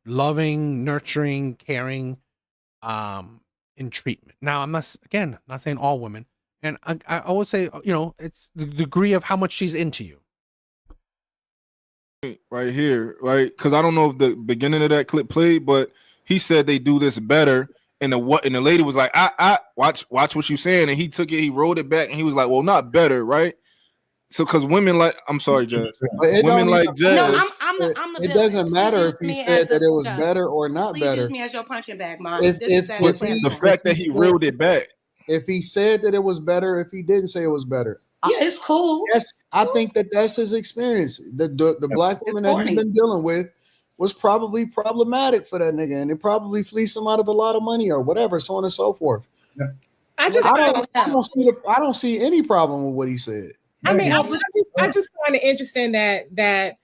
loving, nurturing, caring in treatment. Now, I'm not saying all women. And I would say, it's the degree of how much she's into you. Right here, right? Because I don't know if the beginning of that clip played, but he said they do this better. And the lady was like, I watch what you saying. And he took it, he rolled it back, and he was like, well, not better, right? So because women like, I'm sorry, Jazz. Women like Jazz. No, I'm the it doesn't matter if he said that it was better or not better. Use me as your punching bag, Mom. The fact that he reeled it back. If he said that it was better, if he didn't say it was better. Yeah, it's cool. Yes, I think that's his experience. The black woman that he's been dealing with was probably problematic for that nigga, and it probably fleeced him out of a lot of money or whatever, so on and so forth. Yeah. I don't see any problem with what he said. I mean, I just find it interesting that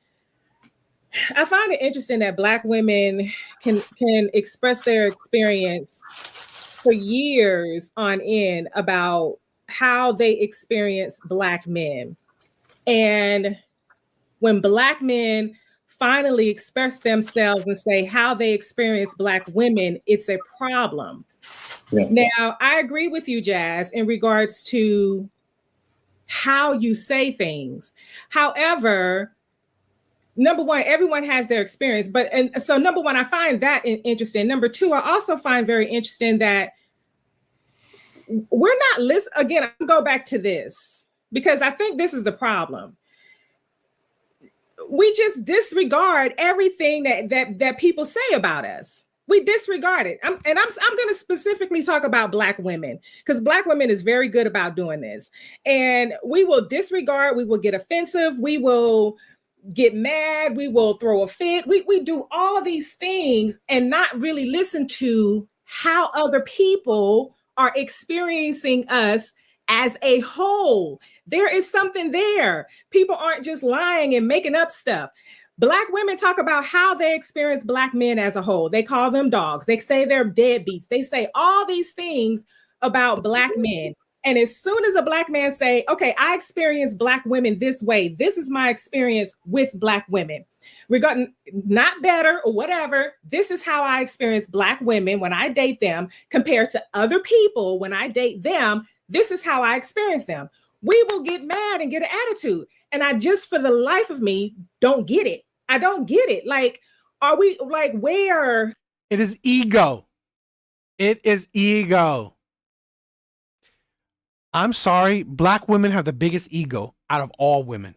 I find it interesting that black women can express their experience for years on end about how they experience black men. And when black men finally express themselves and say how they experience black women, it's a problem. Yeah. Now, I agree with you, Jazz, in regards to how you say things. However, number one, everyone has their experience. So number one, I find that interesting. Number two, I also find very interesting that we're not listening. Again, I'll go back to this because I think this is the problem. We just disregard everything that people say about us. We disregard it. I'm going to specifically talk about black women because black women is very good about doing this. And we will disregard, we will get offensive, we will get mad, we will throw a fit. We do all these things and not really listen to how other people are experiencing us as a whole. There is something there. People aren't just lying and making up stuff. Black women talk about how they experience black men as a whole. They call them dogs. They say they're deadbeats. They say all these things about black men. And as soon as a black man say, okay, I experience black women this way. This is my experience with black women. Regarding not better or whatever, this is how I experience black women when I date them compared to other people when I date them. This is how I experience them. We will get mad and get an attitude. And I just, for the life of me, don't get it. I don't get it. Like, are we like where? It is ego. It is ego. I'm sorry. Black women have the biggest ego out of all women.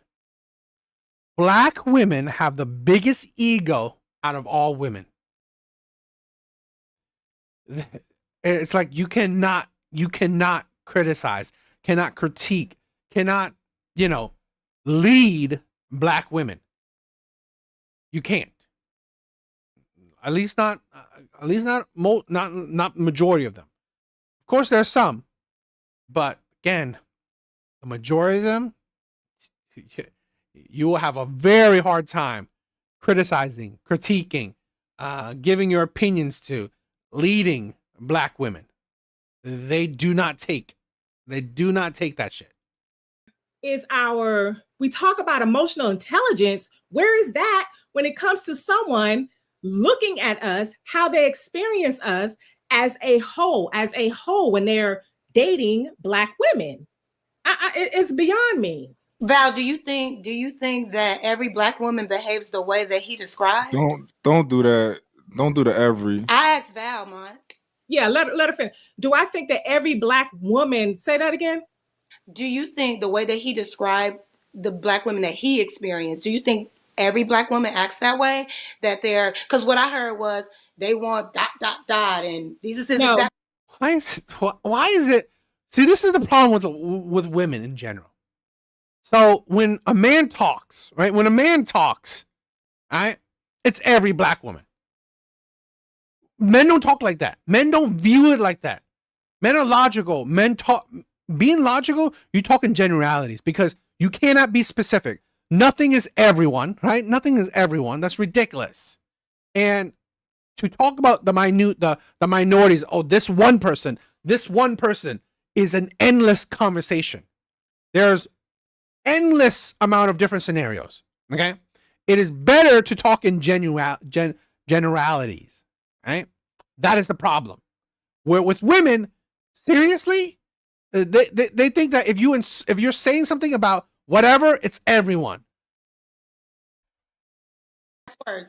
Black women have the biggest ego out of all women. It's like you cannot criticize, cannot critique, cannot, lead black women. You can't. At least not majority of them. Of course, there's some, but again, the majority of them, you will have a very hard time criticizing, critiquing, giving your opinions to, leading black women. They do not take that shit. We talk about emotional intelligence. Where is that when it comes to someone looking at us, how they experience us as a whole when they're dating black women? It's beyond me. Val, do you think that every black woman behaves the way that he described? Don't do that. Don't do the every. I asked Val, Mike. Yeah, let her finish. Do I think that every black woman, say that again? Do you think the way that he described the black women that he experienced, do you think every black woman acts that way? That they're, because what I heard was they want ... and these is his exact. Why is it? See, this is the problem with women in general. So when a man talks, right? When a man talks, right? It's every black woman. Men don't talk like that. Men don't view it like that. Men are logical. Men talk. Being logical, you talk in generalities because you cannot be specific. Nothing is everyone, right? Nothing is everyone. That's ridiculous. And to talk about the minorities, oh, this one person is an endless conversation. There's endless amount of different scenarios. Okay, it is better to talk in generalities. Right, that is the problem. Where with women, seriously, they think that if you're saying something about whatever, it's everyone.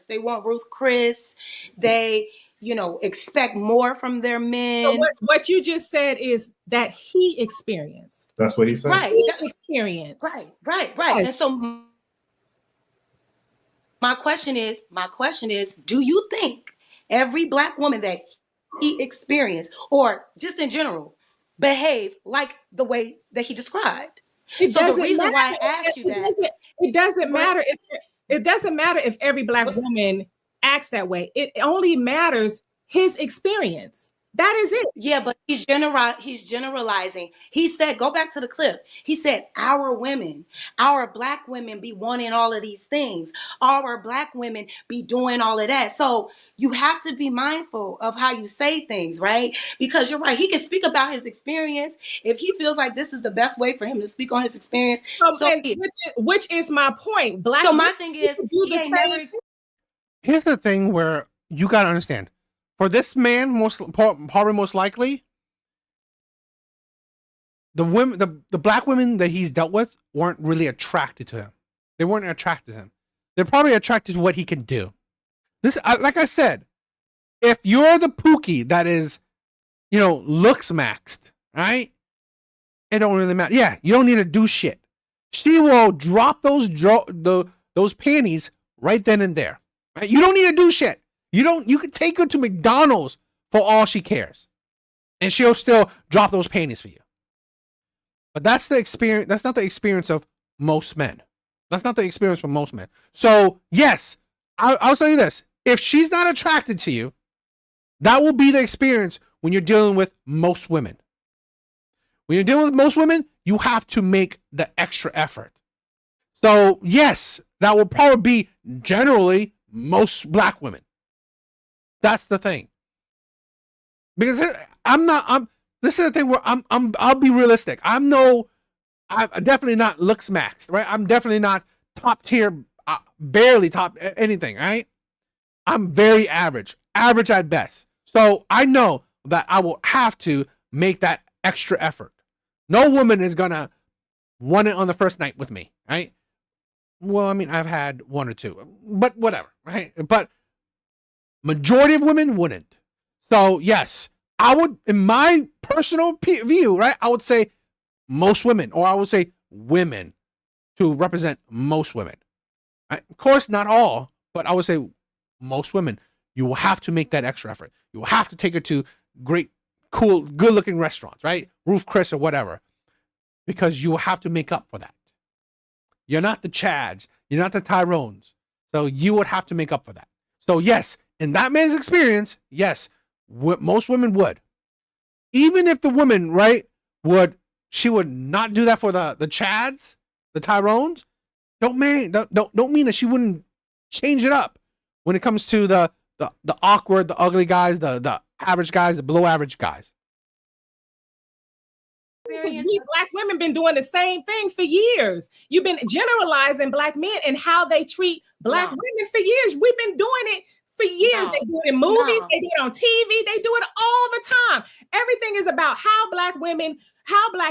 They want Ruth Chris. They, expect more from their men. So what you just said is that he experienced. That's what he said. Right. He experienced. Right. Yes. And so my question is, do you think every black woman that he experienced, or just in general, behave like the way that he described? So the reason why I asked you that, it doesn't matter if every black woman acts that way. It only matters his experience. That is it. Yeah, but he's generalizing. He said, go back to the clip. He said, our black women be wanting all of these things. Our black women be doing all of that. So you have to be mindful of how you say things, right? Because you're right. He can speak about his experience. If he feels like this is the best way for him to speak on his experience. Which is my point. So my thing is, do the same. Here's the thing where you got to understand. For this man, probably most likely, the women, the black women that he's dealt with weren't really attracted to him. They weren't attracted to him. They're probably attracted to what he can do. This, like I said, if you're the Pookie that is, looks maxed, right? It don't really matter. Yeah, you don't need to do shit. She will drop those panties right then and there. Right? You don't need to do shit. You can take her to McDonald's for all she cares. And she'll still drop those panties for you. But that's the experience. That's not the experience of most men. That's not the experience for most men. So, yes, I'll tell you this. If she's not attracted to you, that will be the experience when you're dealing with most women. When you're dealing with most women, you have to make the extra effort. So, yes, that will probably be generally most black women. That's the thing. Because this is the thing where I'll be realistic. I'm definitely not looks maxed, right? I'm definitely not top tier, barely top anything, right? I'm very average at best. So I know that I will have to make that extra effort. No woman is gonna want it on the first night with me, right? Well, I mean, I've had one or two, but whatever, right? But majority of women wouldn't. So yes, I would, in my personal view, right? I would say most women, or I would say women to represent most women. Right? Of course, not all, but I would say most women. You will have to make that extra effort. You will have to take her to great, cool, good-looking restaurants, right? Ruth Chris or whatever, because you will have to make up for that. You're not the Chads. You're not the Tyrones. So you would have to make up for that. So yes, in that man's experience, yes, most women would. Even if the woman, right, she would not do that for the Chads, the Tyrones, don't mean that she wouldn't change it up when it comes to the awkward, the ugly guys, the average guys, the below average guys. Because we black women been doing the same thing for years. You've been generalizing black men and how they treat black women for years. We've been doing it For years, No. they do it in movies, No. they do it on TV, they do it all the time. Everything is about how black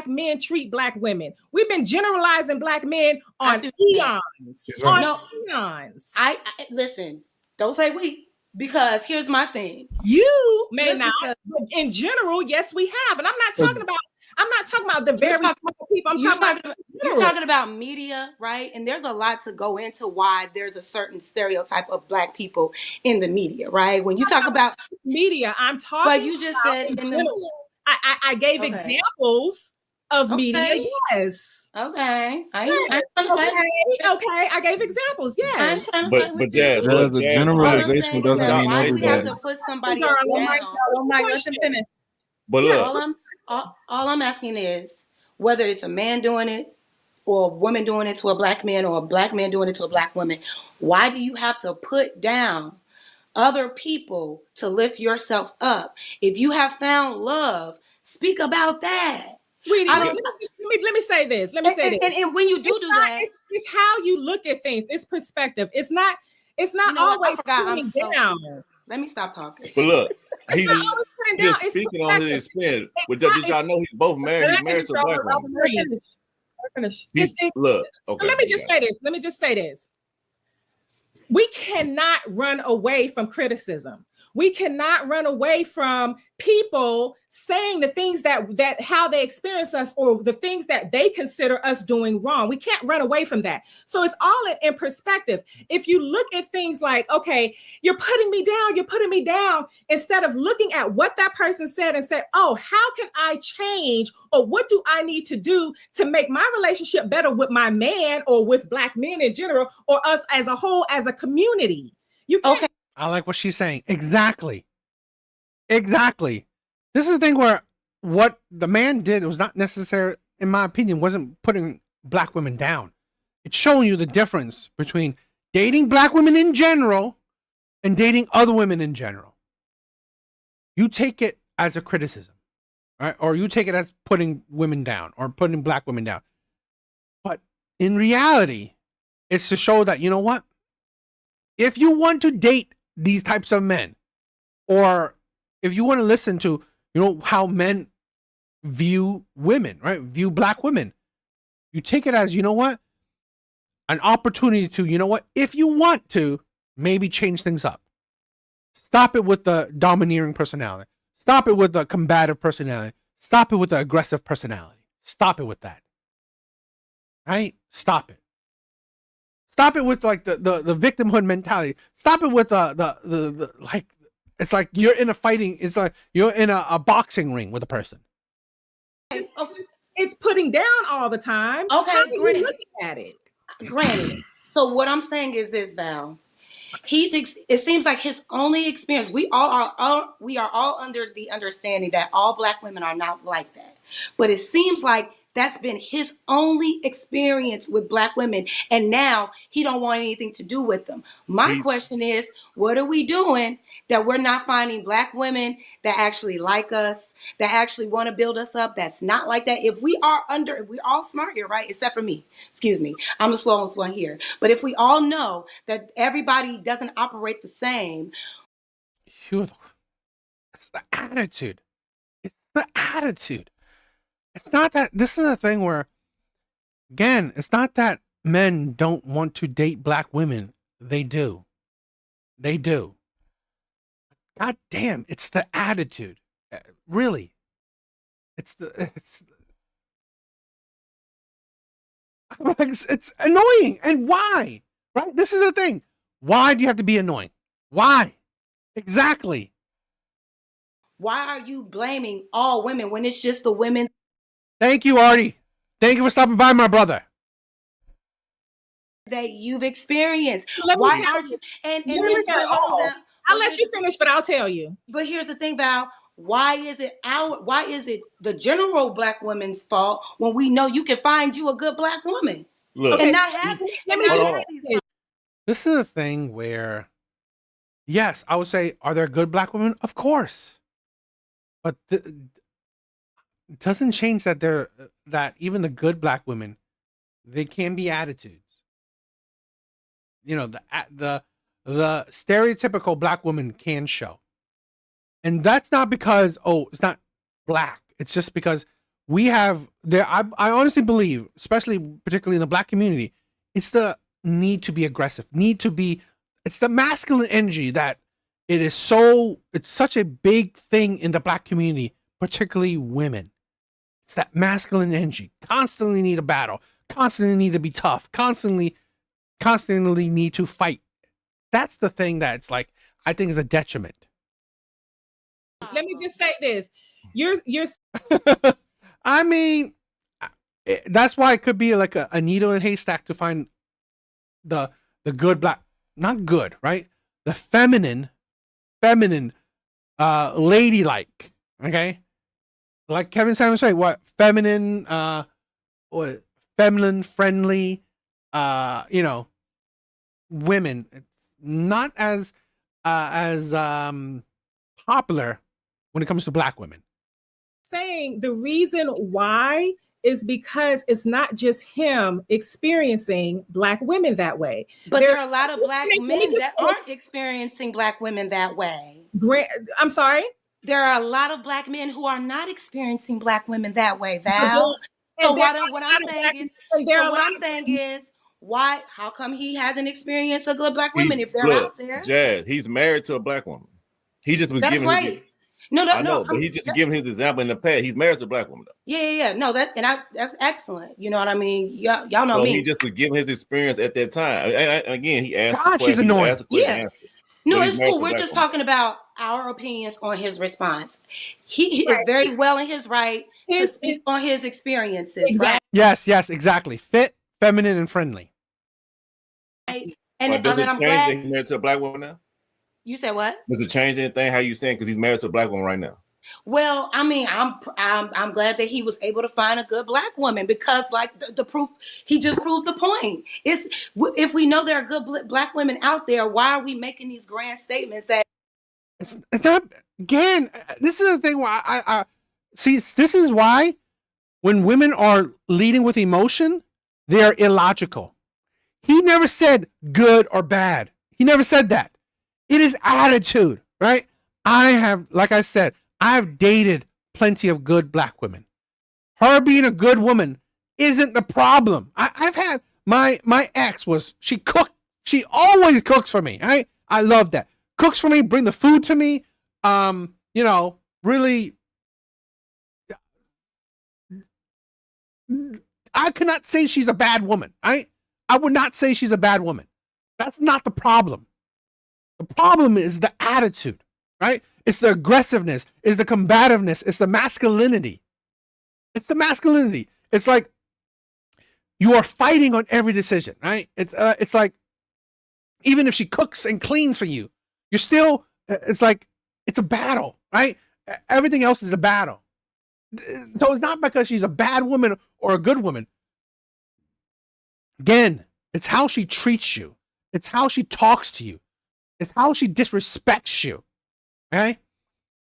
men treat black women. We've been generalizing black men on eons. On No, eons. I listen. Don't say we, because here's my thing. You may Listen not, to- but in general, yes, we have. And I'm not talking about the very people. I'm talking about you're talking about media, right? And there's a lot to go into why there's a certain stereotype of black people in the media, right? When you talk about media, I'm talking. But you just said in in the general. I gave Okay. examples of media. Okay. Yes. Okay. Yes. Okay. I gave examples. Yes. But Jazz, The look, Jazz, generalization doesn't mean why every we have day. to put somebody else down. Let them finish. but look, All I'm asking is whether it's a man doing it or a woman doing it to a black man or a black man doing it to a black woman, why do you have to put down other people to lift yourself up? If you have found love, speak about that. Sweetie, I let don't- me say this. Let me say this. And when you do that, it's how you look at things. It's perspective. It's not you know what? I always forgot I'm putting so down. stupid. Let me stop talking. but look, It's not always putting down. he's It's speaking on his perspective. experience. It's But not- did y'all know he's both married? He's married to a black woman. Finish. Look, So okay. let me you just got say it. this. Let me just say this. We cannot run away from criticism. We cannot run away from people saying the things that how they experience us or the things that they consider us doing wrong. We can't run away from that. So it's all in perspective. If you look at things like, okay, you're putting me down, instead of looking at what that person said and say, oh, how can I change, or what do I need to do to make my relationship better with my man or with black men in general, or us as a whole, as a community. You can't. I like what she's saying. Exactly. This is the thing where what the man did was not necessary, in my opinion, wasn't putting black women down. It's showing you the difference between dating black women in general and dating other women in general. You take it as a criticism, right? Or you take it as putting women down or putting black women down. But in reality, it's to show that, you know what? If you want to date these types of men, or if you want to listen to, you know, how men view women, right? View black women, you take it as, you know what? An opportunity to, you know what? If you want to, maybe change things up. Stop it with the domineering personality. Stop it with the combative personality. Stop it with the aggressive personality. Stop it with that. Right? Stop it. Stop it with like the victimhood mentality. Stop it with the like, it's like you're in a fighting, it's like you're in a boxing ring with a person. It's putting down all the time. Okay, How are you granted. looking at it? Granted. So what I'm saying is this, Val. It seems like his only experience. We are all under the understanding that all black women are not like that. But it seems like that's been his only experience with black women, and now he don't want anything to do with them. My question is, what are we doing that we're not finding black women that actually like us, that actually want to build us up, that's not like that? If we're all smart here, right? Except for me. Excuse me. I'm the slowest one here. But if we all know that everybody doesn't operate the same. It's the attitude. It's the attitude. It's not that, this is a thing where, again, it's not that men don't want to date black women. They do. They do. God damn, it's the attitude. Really. It's annoying. And why? Right? This is the thing. Why do you have to be annoying? Why? Exactly. Why are you blaming all women when it's just the women? Thank you, Artie. Thank you for stopping by, my brother. That you've experienced. Let me Why tell aren't you? And Let then me so tell hold on, you. Val. I'll let you finish, but I'll tell you. But here's the thing, Val. Why is it the general black woman's fault when we know you can find you a good black woman? Look, and not have This is a thing where, yes, I would say, are there good black women? Of course. But it doesn't change that that even the good black women, they can be attitudes. You know, the stereotypical black woman can show. And that's not because, it's not black. It's just because we have there. I honestly believe, especially particularly in the black community, it's the need to be aggressive, it's the masculine energy that it's such a big thing in the black community, particularly women. It's that masculine energy, constantly need a battle, constantly need to be tough, constantly need to fight. That's the thing that's like, I think is a detriment. Let me just say this. You're I mean, that's why it could be like a needle in a haystack to find the good black, not good, right? The feminine, ladylike, okay? Like Kevin Samuels say, what feminine, feminine friendly, women. It's not as popular when it comes to black women. saying the reason why is because it's not just him experiencing black women that way. But there are a lot of black men that aren't experiencing black women that way. I'm sorry? There are a lot of black men who are not experiencing black women that way, Val. So what I'm saying is, why? How come he hasn't experienced a good black women if they're out there? Jazz, he's married to a black woman. He just was giving right. but he's just giving his example in the past. He's married to a black woman, though. Yeah. No, that's excellent. You know what I mean? Y'all know so me. He just was giving his experience at that time. And again, he asked. God, she's annoying. Yeah. No, it's cool. We're just talking about our opinions on his response. He is very well in his right to speak on his experiences. Exactly. Right? Yes, exactly. Fit, feminine, and friendly. And does it I'm change glad that he's married to a black woman now? You said what? Does it change anything? How you saying? Because he's married to a black woman right now. Well, I mean, I'm glad that he was able to find a good black woman because, like the proof, he just proved the point. If we know there are good black women out there, why are we making these grand statements that? It's not. Again, this is the thing where I see. This is why when women are leading with emotion, they are illogical. He never said good or bad. He never said that. It is attitude, right? Like I said, I've dated plenty of good black women. Her being a good woman isn't the problem. I've had my ex she cooked. She always cooks for me. Right? I love that. Cooks for me, bring the food to me. Really. I cannot say she's a bad woman. I would not say she's a bad woman. That's not the problem. The problem is the attitude, right? It's the aggressiveness, it's the combativeness, it's the masculinity. It's the masculinity. It's like you are fighting on every decision, right? It's like even if she cooks and cleans for you, you're still. It's like it's a battle, right? Everything else is a battle. So it's not because she's a bad woman or a good woman. Again, it's how she treats you. It's how she talks to you. It's how she disrespects you. Okay?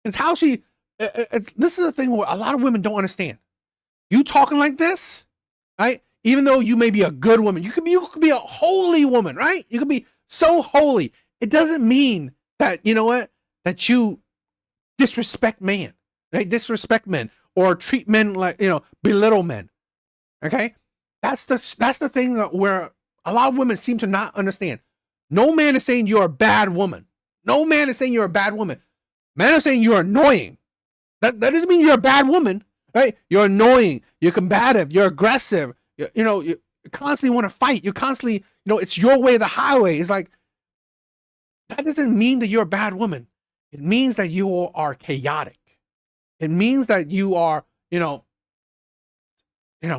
It's how she. This is the thing where a lot of women don't understand. You talking like this, right? Even though you may be a good woman, you could be a holy woman, right? You could be so holy. It doesn't mean that that you disrespect man, right? Disrespect men or treat men like belittle men. Okay, that's the thing where a lot of women seem to not understand. No man is saying you're a bad woman. No man is saying you're a bad woman. Man is saying you're annoying. That doesn't mean you're a bad woman, right? You're annoying. You're combative. You're aggressive. You constantly want to fight. You constantly, it's your way or the highway. It's like, that doesn't mean that you're a bad woman. It means that you are chaotic. It means that you are,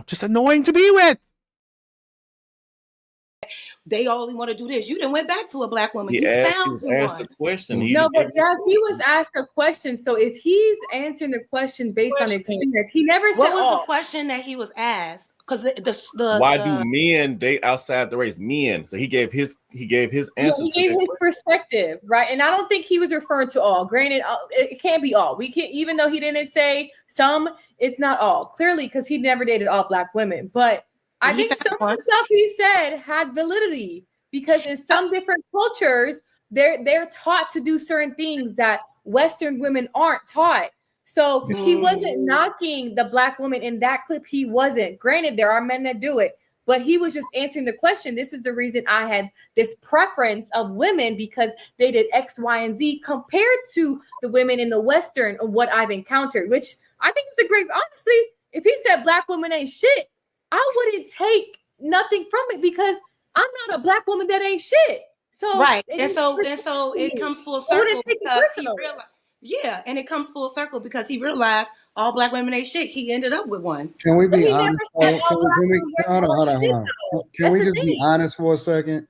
just annoying to be with. They only want to do this. You done went back to a black woman. He asked a question. But Jazz, he was asked a question. So if he's answering the question based on experience, he never said. What was the question that he was asked? Because why do men date outside the race? Men. So he gave his answer. Yeah, he gave his perspective, right? And I don't think he was referring to all. Granted, it can't be all. We can't, even though he didn't say some, it's not all. Clearly, because he never dated all black women. But I think some of the stuff he said had validity because in some different cultures, they're taught to do certain things that Western women aren't taught. So he wasn't knocking the Black woman in that clip. He wasn't. Granted, there are men that do it, but he was just answering the question. This is the reason I had this preference of women, because they did X, Y, and Z compared to the women in the Western of what I've encountered, which I think is a great, honestly, if he said Black woman ain't shit, I wouldn't take nothing from it, because I'm not a Black woman that ain't shit. So right. And so it comes full circle because he realized, and it comes full circle because he realized all Black women ain't shit. He ended up with one. Can we be honest? Hold on. Can we just be honest for a second?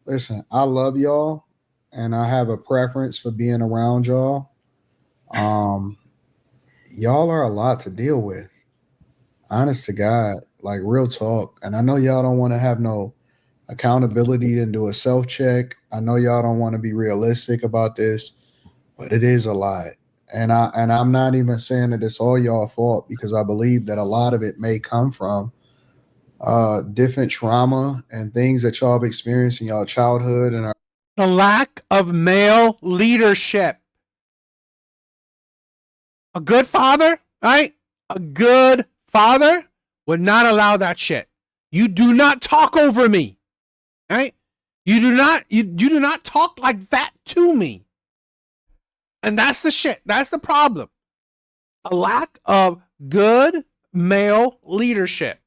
Listen, I love y'all, and I have a preference for being around y'all. Y'all are a lot to deal with. Honest to God, like real talk. And I know y'all don't want to have no accountability and do a self-check. I know y'all don't want to be realistic about this, but it is a lot. And I'm not even saying that it's all y'all fault, because I believe that a lot of it may come from different trauma and things that y'all have experienced in y'all childhood and the lack of male leadership. A good father, right? A good father would not allow that shit. You do not talk over me, right? You do not talk like that to me. And that's the shit. That's the problem. A lack of good male leadership.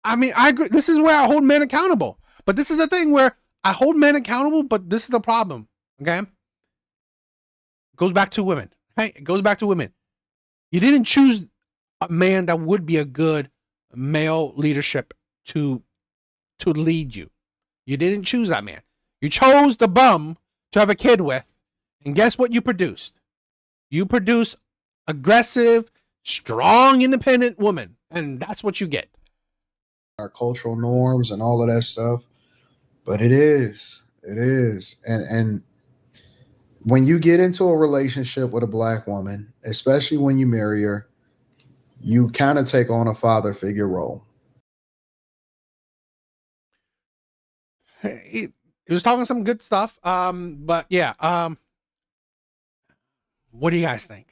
I mean, I agree. This is where I hold men accountable. But this is the thing where I hold men accountable, but this is the problem. Okay? It goes back to women. Right? It goes back to women. You didn't choose a man that would be a good male leadership to lead you. You didn't choose that man. You chose the bum to have a kid with. And guess what you produced? You produce aggressive, strong, independent woman. And that's what you get. Our cultural norms and all of that stuff. But it is. And when you get into a relationship with a Black woman, especially when you marry her, you kind of take on a father figure role. He was talking some good stuff. But yeah. What do you guys think?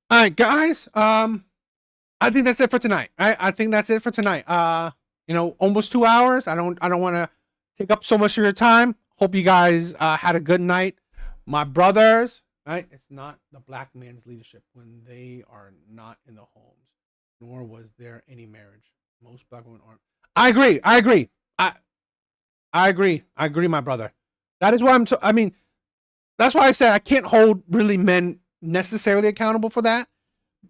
All right, guys. I think that's it for tonight. I think that's it for tonight. Almost 2 hours. I don't want to take up so much of your time. Hope you guys had a good night. My brothers, right? It's not the Black man's leadership when they are not in the homes, nor was there any marriage. Most Black women aren't. I agree. I agree, my brother. That is why that's why I said I can't hold really men necessarily accountable for that.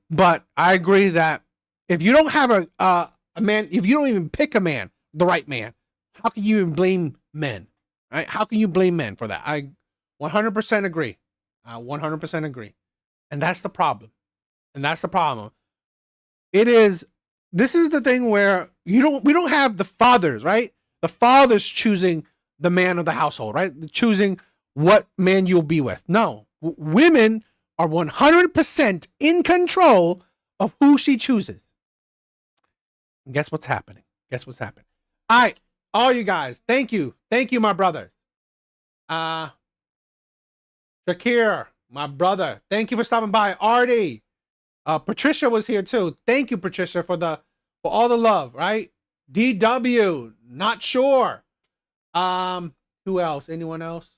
But I agree that if you don't have a man, if you don't even pick a man, the right man, how can you even blame men? Right? How can you blame men for that? I 100% agree. I 100% agree. And that's the problem. This is the thing where we don't have the fathers, right? The fathers choosing the man of the household, right? Choosing what man you'll be with. No, women are 100% in control of who she chooses. And guess what's happening? All right, all you guys, thank you, my brothers. Shakir, my brother, thank you for stopping by. Artie, Patricia was here too. Thank you, Patricia, for all the love. Right? DW, not sure. Who else? Anyone else?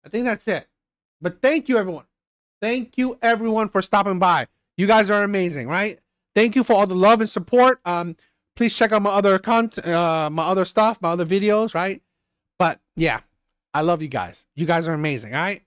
I think that's it. But thank you, everyone. Thank you, everyone, for stopping by. You guys are amazing, right? Thank you for all the love and support. Please check out my other content, my other stuff, my other videos, right? But yeah, I love you guys. You guys are amazing, all right?